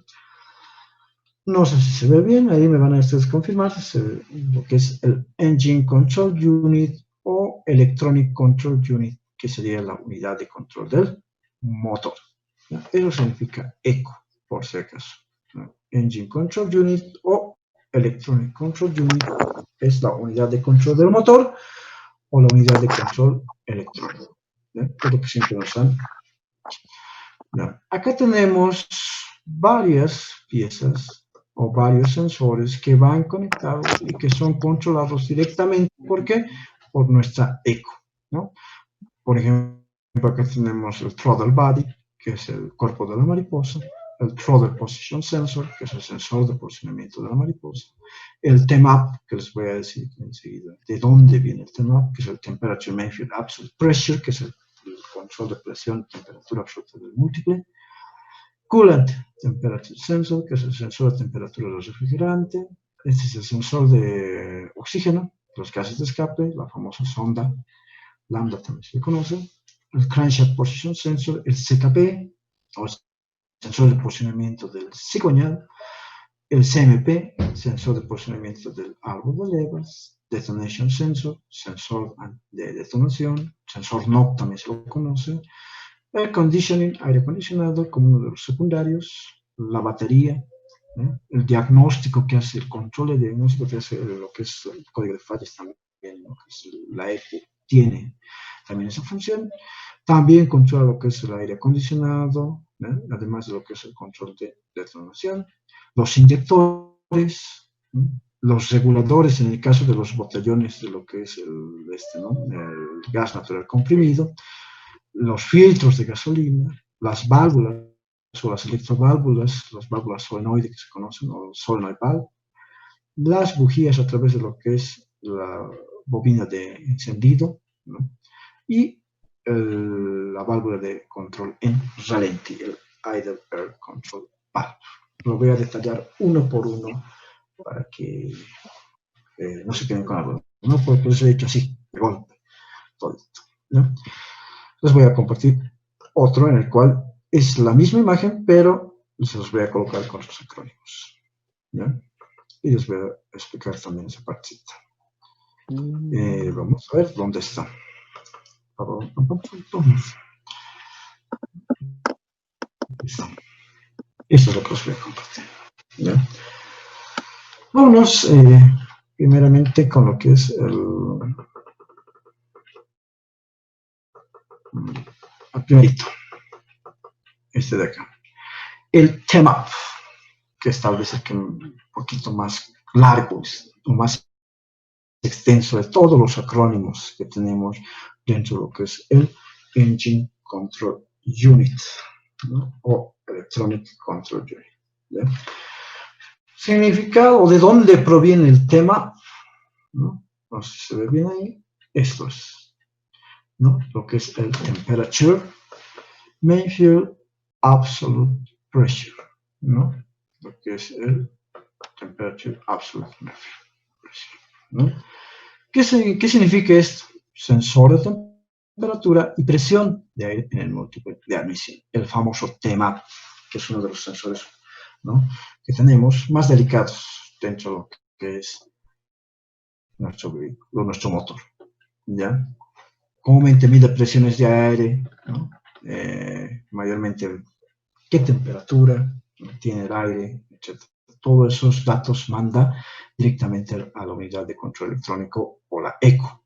No sé si se ve bien, ahí me van a ustedes confirmar lo que es el Engine Control Unit o Electronic Control Unit, que sería la unidad de control del motor. ¿no? Eso significa ECO, por si acaso. ¿no? Engine Control Unit o Electronic Control Unit es la unidad de control del motor o la unidad de control electrónico. ¿no? Es lo que siempre nos dan. ¿no? Acá tenemos varias piezas o varios sensores que van conectados y que son controlados directamente. ¿Por qué? Por nuestra ECO. ¿no? Por ejemplo, acá tenemos el throttle body, que es el cuerpo de la mariposa, el throttle position sensor, que es el sensor de posicionamiento de la mariposa, el TMAP, que les voy a decir enseguida de dónde viene el TMAP, que es el Temperature Mayfield Absolute Pressure, que es el control de presión y temperatura absoluta del múltiple, Coolant Temperature Sensor, que es el sensor de temperatura del refrigerante. Este es el sensor de oxígeno, los gases de escape, la famosa sonda lambda también se le conoce. El Crankshaft Position Sensor, el CKP, o el sensor de posicionamiento del cigüeñal. El CMP, sensor de posicionamiento del árbol de levas. Detonation Sensor, sensor de detonación. Sensor NOC también se lo conoce. Air Conditioning, aire acondicionado, como uno de los secundarios, la batería, el diagnóstico que hace, el control de diagnóstico que hace lo que es el código de fallas también, lo que es la ECO tiene también esa función. También controla lo que es el aire acondicionado, además de lo que es el control de detonación, los inyectores, los reguladores en el caso de los botellones de lo que es el gas natural comprimido, los filtros de gasolina, las válvulas o las electroválvulas, las válvulas solenoide que se conocen, o solenoid valve, las bujías a través de lo que es la bobina de encendido, ¿no? Y la válvula de control en ralentí, el idle air control valve. Lo voy a detallar uno por uno para que no se queden con algo, ¿no? Porque les he hecho así, de golpe, todo esto, ¿no? Les voy a compartir otro en el cual es la misma imagen, pero se los voy a colocar con sus acrónimos. ¿ya? Y les voy a explicar también esa partecita. Vamos a ver dónde está. Esto es lo que os voy a compartir. ¿ya? Vámonos primeramente con lo que es el primerito. Este de acá. El TMAP, que es tal vez el que un poquito más largo o más extenso de todos los acrónimos que tenemos dentro de lo que es el Engine Control Unit, ¿no? O Electronic Control Unit. ¿ya? Significado, de dónde proviene el tema, ¿no? No sé si se ve bien ahí, esto es, ¿no? Lo que es el Temperature Mayfield Absolute Pressure, ¿no? Lo que es el Temperature Absolute Pressure, ¿no? ¿Qué significa esto? Sensor de temperatura y presión de aire en el múltiple de admisión, el famoso TMAP, que es uno de los sensores, ¿no? que tenemos más delicados dentro de lo que es nuestro vehículo, nuestro motor. ¿ya? Comúnmente mide presiones de aire, ¿no? Mayormente qué temperatura tiene el aire, etc. Todos esos datos manda directamente a la unidad de control electrónico o la ECO.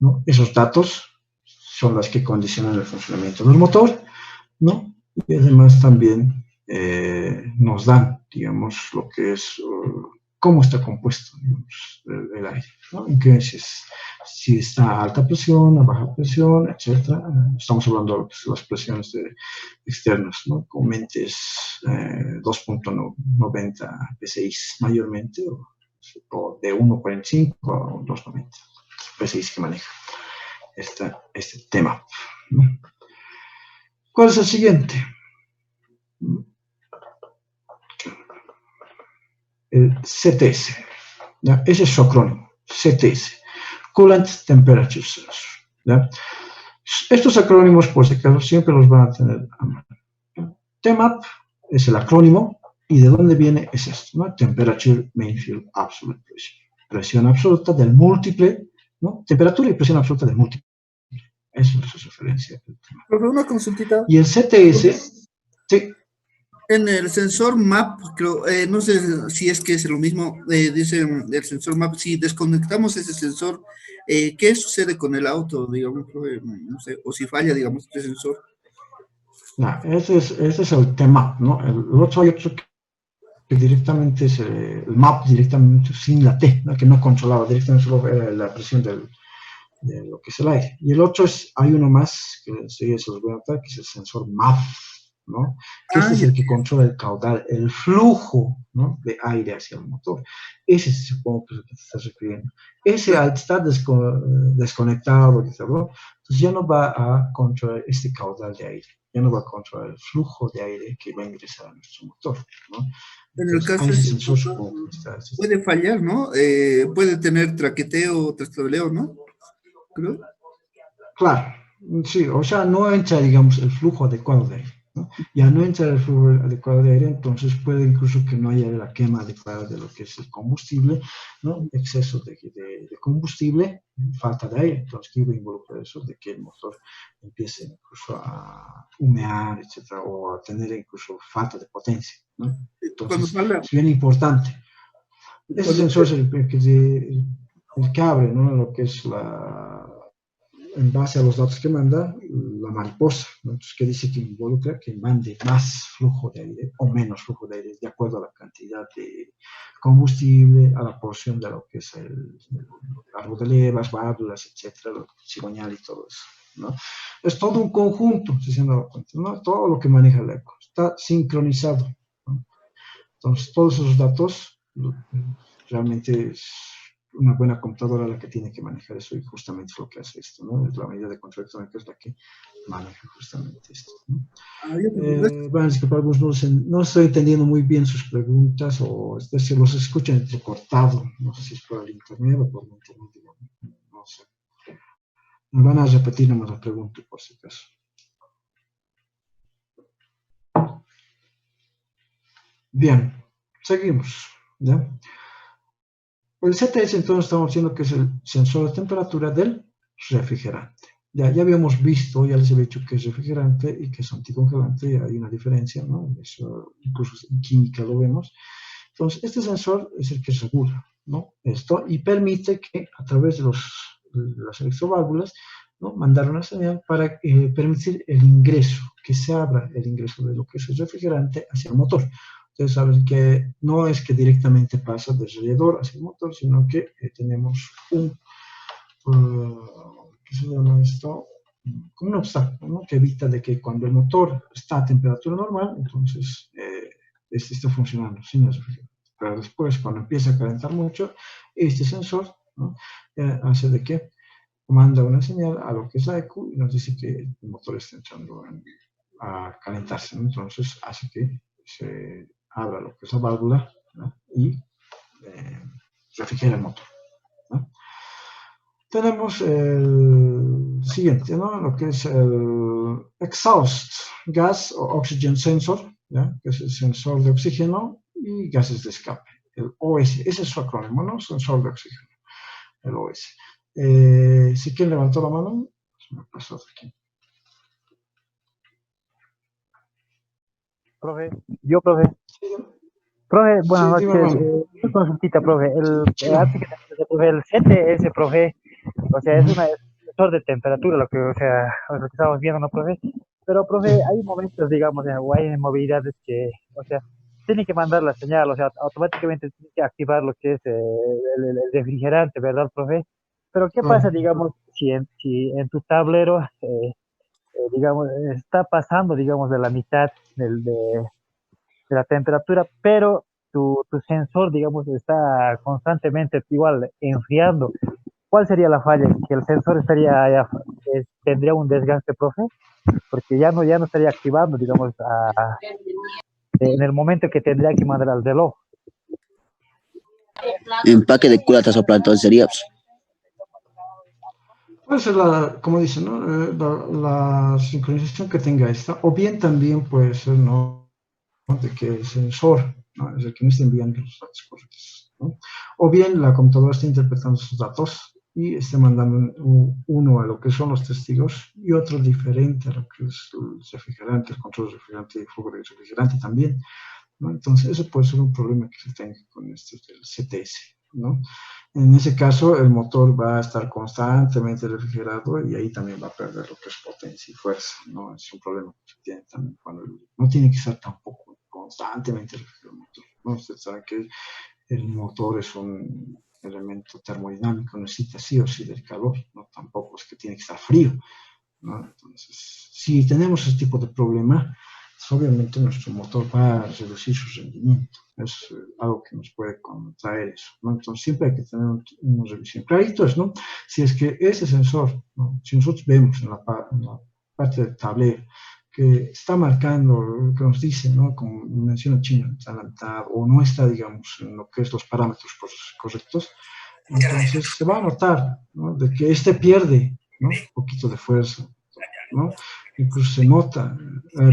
¿no? Esos datos son las que condicionan el funcionamiento del motor, ¿no? Y además también nos dan, digamos, lo que es, cómo está compuesto digamos, el aire, ¿no? En qué si está a alta presión, a baja presión, etc. Estamos hablando de las presiones externas, ¿no? Comúnmente es 2.90 PSI mayormente, o de 1.45 a 2.90 PSI que maneja este tema. ¿no? ¿Cuál es el siguiente? El CTS. ¿ya? Ese es su acrónimo, CTS. Coolant Temperature Sensor. ¿Ya? Estos acrónimos, por si acaso, siempre los van a tener a mano. TMAP es el acrónimo, y de dónde viene es esto, ¿no? Temperature Mean Field Absolute Pressure. Presión absoluta del múltiple, ¿no? Temperatura y presión absoluta del múltiple. Eso es su referencia. Profe, una consultita. Y el CTS, sí. En el sensor MAP, creo, no sé si es que es lo mismo, dice el sensor MAP, si desconectamos ese sensor, ¿qué sucede con el auto, digamos, profe? No sé, o si falla, digamos, este sensor? No, ese es el TMAP, ¿no? El otro hay otro que directamente es el MAP directamente sin la T, ¿no? Que no controlaba directamente solo la presión de lo que es el aire. Y el otro hay uno más, que enseguida se los voy a notar, que es el sensor MAF, ¿no? Que este es el que controla el caudal, el flujo, ¿no? De aire hacia el motor. Ese supongo que es el que te estás refiriendo. Ese al estar desconectado, ¿no? Entonces ya no va a controlar este caudal de aire, ya no va a controlar el flujo de aire que va a ingresar a nuestro motor, ¿no? En el caso de ese ese sensor motor, supongo que está así. puede fallar, ¿no? Puede tener traqueteo, trastabuleo, ¿no? Creo. Claro, sí, o sea, no entra, digamos, el flujo adecuado de aire, ¿no? Ya no entra el flujo adecuado de aire, entonces puede incluso que no haya la quema adecuada de lo que es el combustible, ¿no? Exceso de combustible, falta de aire, entonces ¿qué involucra eso? De que el motor empiece incluso a humear, etcétera, o a tener incluso falta de potencia, ¿no? Entonces, es bien importante. Ese sensor es el que abre, ¿no? Lo que es en base a los datos que manda la mariposa, ¿no? Entonces, que dice que involucra que mande más flujo de aire o menos flujo de aire de acuerdo a la cantidad de combustible, a la porción de lo que es el árbol de levas, válvulas, etcétera, el cigüeñal y todo eso, ¿no? Es todo un conjunto, ¿no? Todo lo que maneja el eco está sincronizado, ¿no? Entonces, todos esos datos realmente es una buena computadora la que tiene que manejar eso, y justamente es lo que hace esto, ¿no? Es la medida de control electrónico es la que maneja justamente esto, ¿no? Van a disculpar, no estoy entendiendo muy bien sus preguntas, o si los escuchan entrecortado, no sé si es por el internet o por el internet, no sé. Me van a repetir nomás la pregunta por si acaso. Bien, seguimos, ¿ya? El CTS entonces estamos diciendo que es el sensor de temperatura del refrigerante. Ya habíamos visto, ya les he dicho que es refrigerante y que es anticongelante, hay una diferencia, ¿no? Eso incluso en química lo vemos. Entonces, este sensor es el que regula, ¿no? Esto, y permite que a través de las electroválvulas, ¿no? Mandar una señal para permitir el ingreso, que se abra el ingreso de lo que es el refrigerante hacia el motor. Ustedes saben que no es que directamente pasa del radiador hacia el motor, sino que tenemos ¿qué se llama esto? Como un obstáculo, ¿no? Que evita de que cuando el motor está a temperatura normal, entonces este está funcionando sin el refrigerante. Pero después, cuando empieza a calentar mucho, este sensor, ¿no? Hace de que manda una señal a lo que es la ECU y nos dice que el motor está entrando a calentarse, ¿no? Entonces hace que se abra lo que es la válvula, ¿no? Y refrigera el motor, ¿no? Tenemos el siguiente, ¿no? Lo que es el exhaust gas o oxygen sensor, ¿ya? Que es el sensor de oxígeno y gases de escape, el OS. Ese es su acrónimo, ¿no? Sensor de oxígeno, el OS. Si quien levantó la mano, se me pasó aquí. Profe, Profe, buenas Sí, noches. Una consultita, profe. El CTS, profe, o sea, es un sensor de temperatura, lo que estamos viendo, ¿no, profe? Pero, profe, hay momentos, digamos, o hay movilidades que, o sea, tiene que mandar la señal, o sea, automáticamente tiene que activar lo que es el refrigerante, ¿verdad, profe? Pero, ¿qué pasa, digamos, si en tu tablero, digamos, está pasando, digamos, de la mitad de la temperatura, pero tu sensor, digamos, está constantemente igual enfriando? ¿Cuál sería la falla? ¿Que el sensor tendría un desgaste, profe? Porque ya no estaría activando, digamos, en el momento que tendría que mandar al reloj. Empaque de culatas o plantón sería. Pues. Puede ser como dicen, ¿no? La sincronización que tenga esta, o bien también puede ser, ¿no? De que el sensor, ¿no? Es el que no está enviando los datos correctos, ¿no? O bien la computadora está interpretando sus datos y está mandando uno a lo que son los testigos y otro diferente a lo que es el refrigerante, el control del refrigerante y flujo de refrigerante también, ¿no? Entonces, eso puede ser un problema que se tenga con esto del CTS, ¿no? En ese caso, el motor va a estar constantemente refrigerado y ahí también va a perder lo que es potencia y fuerza, ¿no? Es un problema que se tiene también cuando no tiene que estar tampoco constantemente refrigerado el motor, ¿no? Ustedes saben que el motor es un elemento termodinámico, necesita sí o sí del calor, ¿no? Tampoco es que tiene que estar frío, ¿no? Entonces, si tenemos ese tipo de problema, pues obviamente nuestro motor va a reducir su rendimiento. Es algo que nos puede contraer eso, ¿no? Entonces, siempre hay que tener una revisión. Clarito es, ¿no? Si es que ese sensor, ¿no? Si nosotros vemos en la parte del tablero que está marcando, que nos dice, ¿no? Como menciona Chino, está adelantado o no está, digamos, en lo que es los parámetros correctos, entonces se va a notar, ¿no? De que este pierde, ¿no? Un poquito de fuerza, ¿no? Incluso se nota,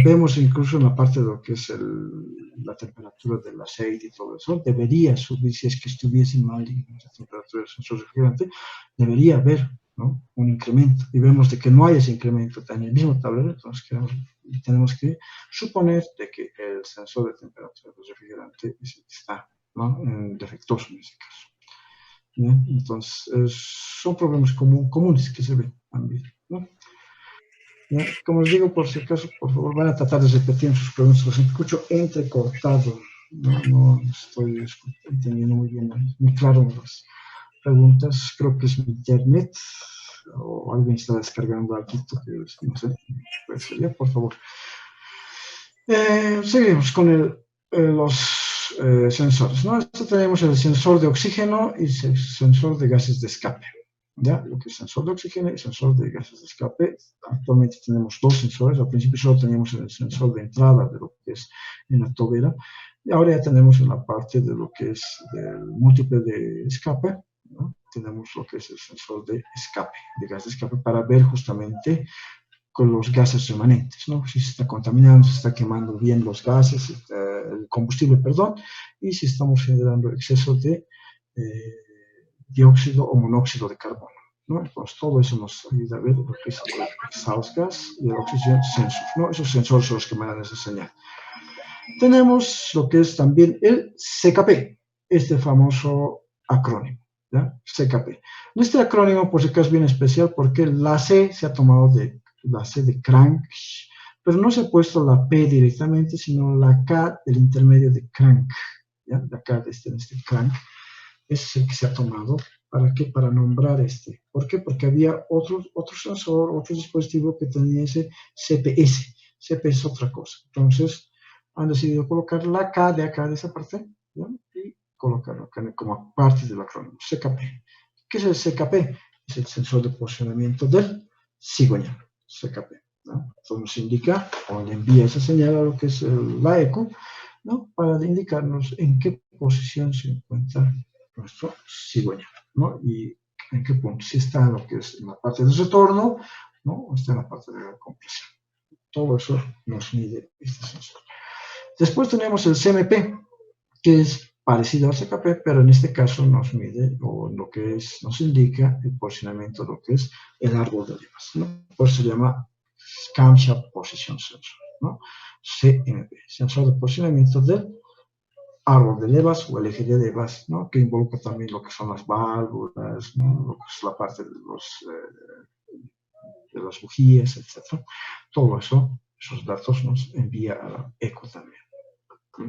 vemos incluso en la parte de lo que es la temperatura del aceite y todo eso, debería subir, si es que estuviese mal la temperatura del sensor refrigerante, debería haber, ¿no? Un incremento, y vemos de que no hay ese incremento en el mismo tablero, entonces tenemos que suponer de que el sensor de temperatura del refrigerante es el que está, ¿no? Defectuoso en ese caso. ¿Bien? Entonces, son problemas comunes que se ven también, ¿no? ¿Ya? Como les digo, por si acaso, por favor, van a tratar de repetir sus preguntas, los escucho entrecortado, no estoy entendiendo muy bien, muy claro las preguntas, creo que es mi internet, o alguien está descargando algo que no sé, pues sería, por favor. Seguimos con los sensores, ¿no? Esto tenemos el sensor de oxígeno y el sensor de gases de escape. ¿Ya? Lo que es sensor de oxígeno y sensor de gases de escape. Actualmente tenemos dos sensores. Al principio solo teníamos el sensor de entrada de lo que es en la tobera. Y ahora ya tenemos en la parte de lo que es del múltiple de escape, ¿no? Tenemos lo que es el sensor de escape, de gas de escape, para ver justamente con los gases remanentes, ¿no? Si se está contaminando, se está quemando bien los gases, el combustible, perdón, y si estamos generando exceso de dióxido o monóxido de carbono, ¿no? Entonces, todo eso nos ayuda a ver lo que es el exhaust gas y el oxygen sensor, ¿no? Esos sensores son los que mandan esa señal. Tenemos lo que es también el CKP, este famoso acrónimo, ¿ya? CKP. Este acrónimo, por si acaso, es bien especial porque la C se ha tomado de la C de crank, pero no se ha puesto la P directamente, sino la K del intermedio de crank, ¿ya? La K de este crank. Ese es el que se ha tomado. ¿Para qué? Para nombrar este. ¿Por qué? Porque había otro sensor, otro dispositivo que tenía ese CPS. CPS es otra cosa. Entonces, han decidido colocar la K de acá, de esa parte, ¿ya? Y colocarlo acá como parte del acrónimo, CKP. ¿Qué es el CKP? Es el sensor de posicionamiento del cigüeñal, CKP, ¿no? Eso nos indica o le envía esa señal a lo que es la eco, ¿no? Para indicarnos en qué posición se encuentra nuestro cigüeñal, ¿no? Y en qué punto, si está en lo que es en la parte del retorno, ¿no? O está en la parte de la compresión. Todo eso nos mide este sensor. Después tenemos el CMP, que es parecido al CKP, pero en este caso nos mide, o lo que es, nos indica el posicionamiento de lo que es el árbol de levas, ¿no? Por eso se llama Camshaft Position Sensor, ¿no? CMP, sensor de posicionamiento del árbol de levas o el eje de levas, ¿no? Que involucra también lo que son las válvulas, ¿no? Lo que es la parte de las bujías, etc. Todo eso, esos datos nos envía a la ECO también. ¿Sí?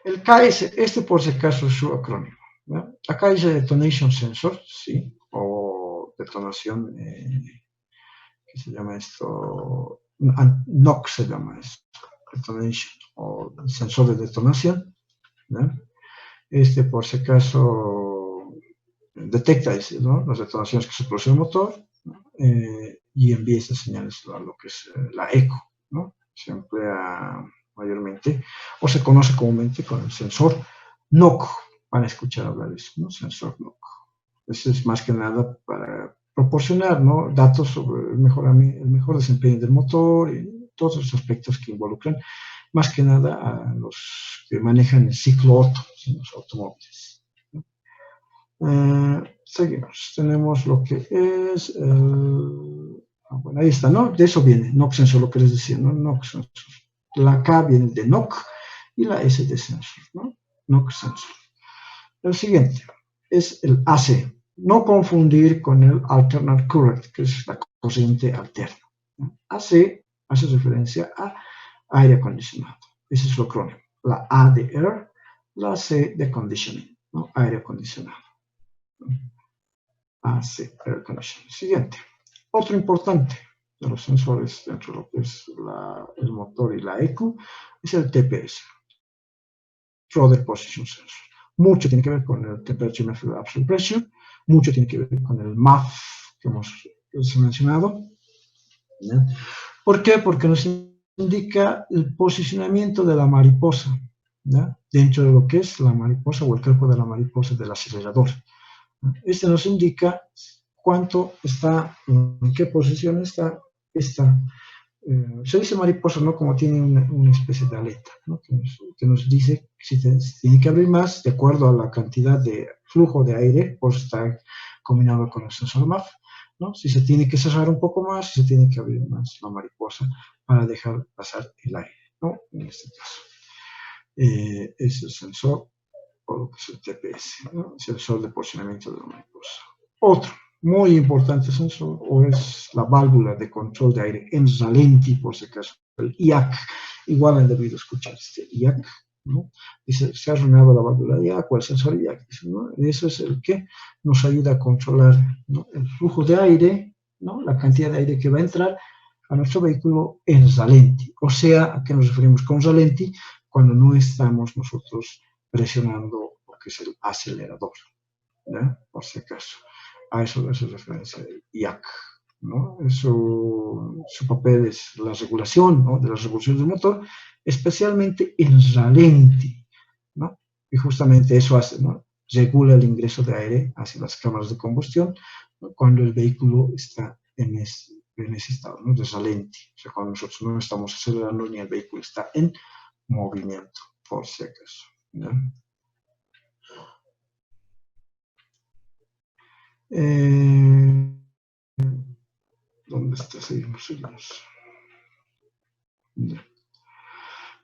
El KS, este por si acaso es su acrónimo, ¿no? Acá dice Detonation Sensor, ¿sí? O detonación, ¿qué se llama esto? NOx se llama esto, Detonation, o sensor de detonación, ¿no? Este por si acaso detecta, ¿no? Las detonaciones que se produce en el motor, ¿no? Y envía esas señales a lo que es la ECO, ¿no? Se emplea mayormente, o se conoce comúnmente con el sensor NOC. Van a escuchar hablar de eso, ¿no? Sensor NOC. Eso es más que nada para proporcionar, ¿no?, datos sobre el mejor desempeño del motor y todos los aspectos que involucran, más que nada, a los que manejan el ciclo Otto en los automóviles, ¿no? Seguimos. Tenemos lo que es bueno, ahí está, ¿no? De eso viene NOx sensor, lo que les decía, ¿no? NOx sensor. La K viene de NOx y la S de sensor, ¿no? NOx sensor. El siguiente es el AC. No confundir con el alternate current, que es la corriente alterna, ¿no? AC hace referencia a aire acondicionado. Ese es su acrónimo. La A de air, la C de conditioning, ¿no? Aire acondicionado. AC, air conditioning. Siguiente. Otro importante de los sensores dentro de lo que es el motor y la ECU es el TPS, Throttle Position Sensor. Mucho tiene que ver con el Temperature Method of Absolute Pressure, mucho tiene que ver con el MAF que hemos mencionado, ¿no? ¿Por qué? Porque nos indica el posicionamiento de la mariposa, ¿no?, dentro de lo que es la mariposa o el cuerpo de la mariposa del acelerador, ¿no? Este nos indica cuánto está, en qué posición está esta. Se dice mariposa, ¿no?, como tiene una especie de aleta, ¿no?, que nos dice si tiene que abrir más de acuerdo a la cantidad de flujo de aire, por estar combinado con el sensor MAF, ¿no? Si se tiene que cerrar un poco más, si se tiene que abrir más la mariposa para dejar pasar el aire, ¿no? En este caso. Es el sensor, o lo que es el TPS, ¿no?, sensor de posicionamiento de la mariposa. Otro muy importante sensor, o es la válvula de control de aire en ralenti, por si acaso, el IAC. Igual han debido escuchar este IAC, ¿no? Dice, se ha arruinado la válvula de IAC o el sensor IAC, ¿no? Y eso es el que nos ayuda a controlar, ¿no?, el flujo de aire, ¿no?, la cantidad de aire que va a entrar a nuestro vehículo en ralenti. O sea, ¿a qué nos referimos con ralenti? Cuando no estamos nosotros presionando lo que es el acelerador, ¿no?, por si acaso. A eso hace referencia el IAC, ¿no? Su papel es la regulación, ¿no?, de las revoluciones del motor, especialmente en ralenti, ¿no? Y justamente eso hace, ¿no?, regula el ingreso de aire hacia las cámaras de combustión, ¿no?, cuando el vehículo está en ese estado, ¿no?, de ralenti. O sea, cuando nosotros no estamos acelerando ni el vehículo está en movimiento, por si acaso, ¿no? ¿Dónde está? Seguimos.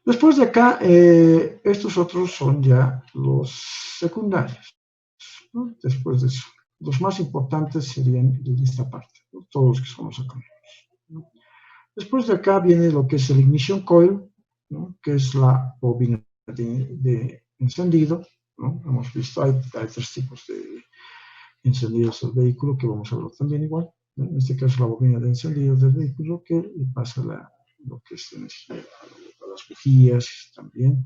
Después de acá, estos otros son ya los secundarios, ¿no? Después de eso, los más importantes serían de esta parte, ¿no?, todos los que son los acrónimos, ¿no? Después de acá viene lo que es el ignition coil, ¿no?, que es la bobina de encendido, ¿no? Hemos visto, hay 3 tipos de encendidos del vehículo, que vamos a verlo también igual, ¿no? En este caso la bobina de encendido del vehículo, que pasa lo que es energía a las bujías, también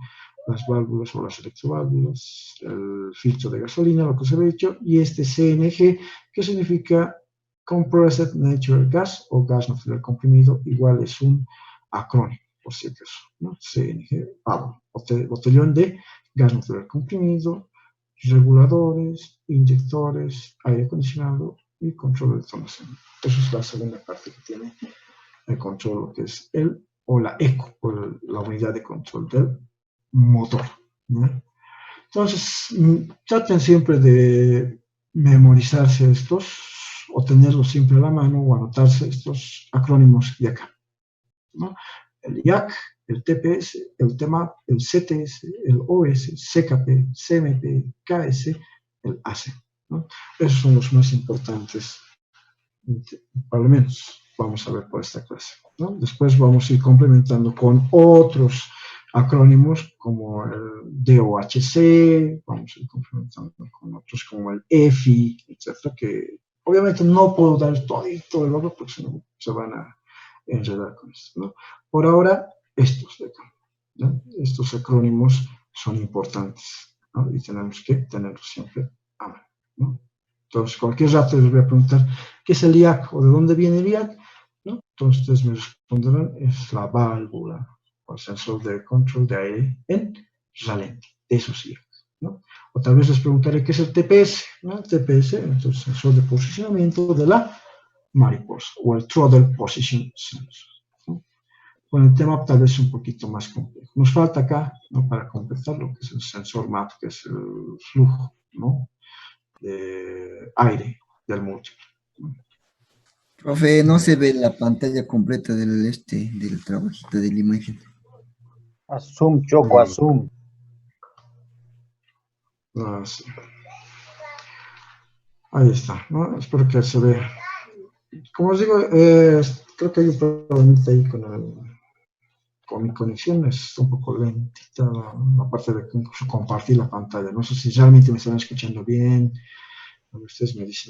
las válvulas o las electroválvulas, el filtro de gasolina, lo que os he dicho, y este CNG, que significa Compressed Natural Gas o gas natural comprimido, igual es un acrónimo, por si acaso, ¿no? CNG, botellón de gas natural comprimido, reguladores, inyectores, aire acondicionado y control de detonación. Esa es la segunda parte que tiene el control, lo que es la ECU, o la unidad de control del motor, ¿no? Entonces, traten siempre de memorizarse estos, o tenerlos siempre a la mano, o anotarse estos acrónimos de acá, ¿no? El IAC, el TPS, el TMAP, el CTS, el OS, CKP, CMP, KS, el AC, ¿no? Esos son los más importantes, por lo menos vamos a ver por esta clase, ¿no? Después vamos a ir complementando con otros acrónimos como el DOHC, vamos a ir complementando con otros como el EFI, etcétera, que obviamente no puedo dar todo el valor porque si no se van a enredar con esto, ¿no? Por ahora, estos de acá, ¿no? Estos acrónimos son importantes, ¿no? Y tenemos que tenerlos siempre a mano, ¿no? Entonces, cualquier rato les voy a preguntar qué es el IAC o de dónde viene el IAC, ¿no? Entonces, ustedes me responderán, es la válvula o el sensor de control de aire en ralenti, de esos IAC, ¿no? O tal vez les preguntaré qué es el TPS, ¿no? El TPS, entonces, sensor de posicionamiento de la mariposa, o el Throttle Position Sensor, ¿no? Bueno, el tema tal vez un poquito más complejo. Nos falta acá, ¿no?, para completar lo que es el sensor MAP, que es el flujo, ¿no?, de aire del múltiple. Profe, no se ve la pantalla completa del trabajito de la imagen. Asum, Choco, asum. Sí. Ahí está, ¿no? Espero que se vea. Como os digo, creo que hay un problemita ahí con mi conexión, es un poco lentita la parte de incluso compartir la pantalla. No sé si realmente me están escuchando bien. Ustedes me dicen.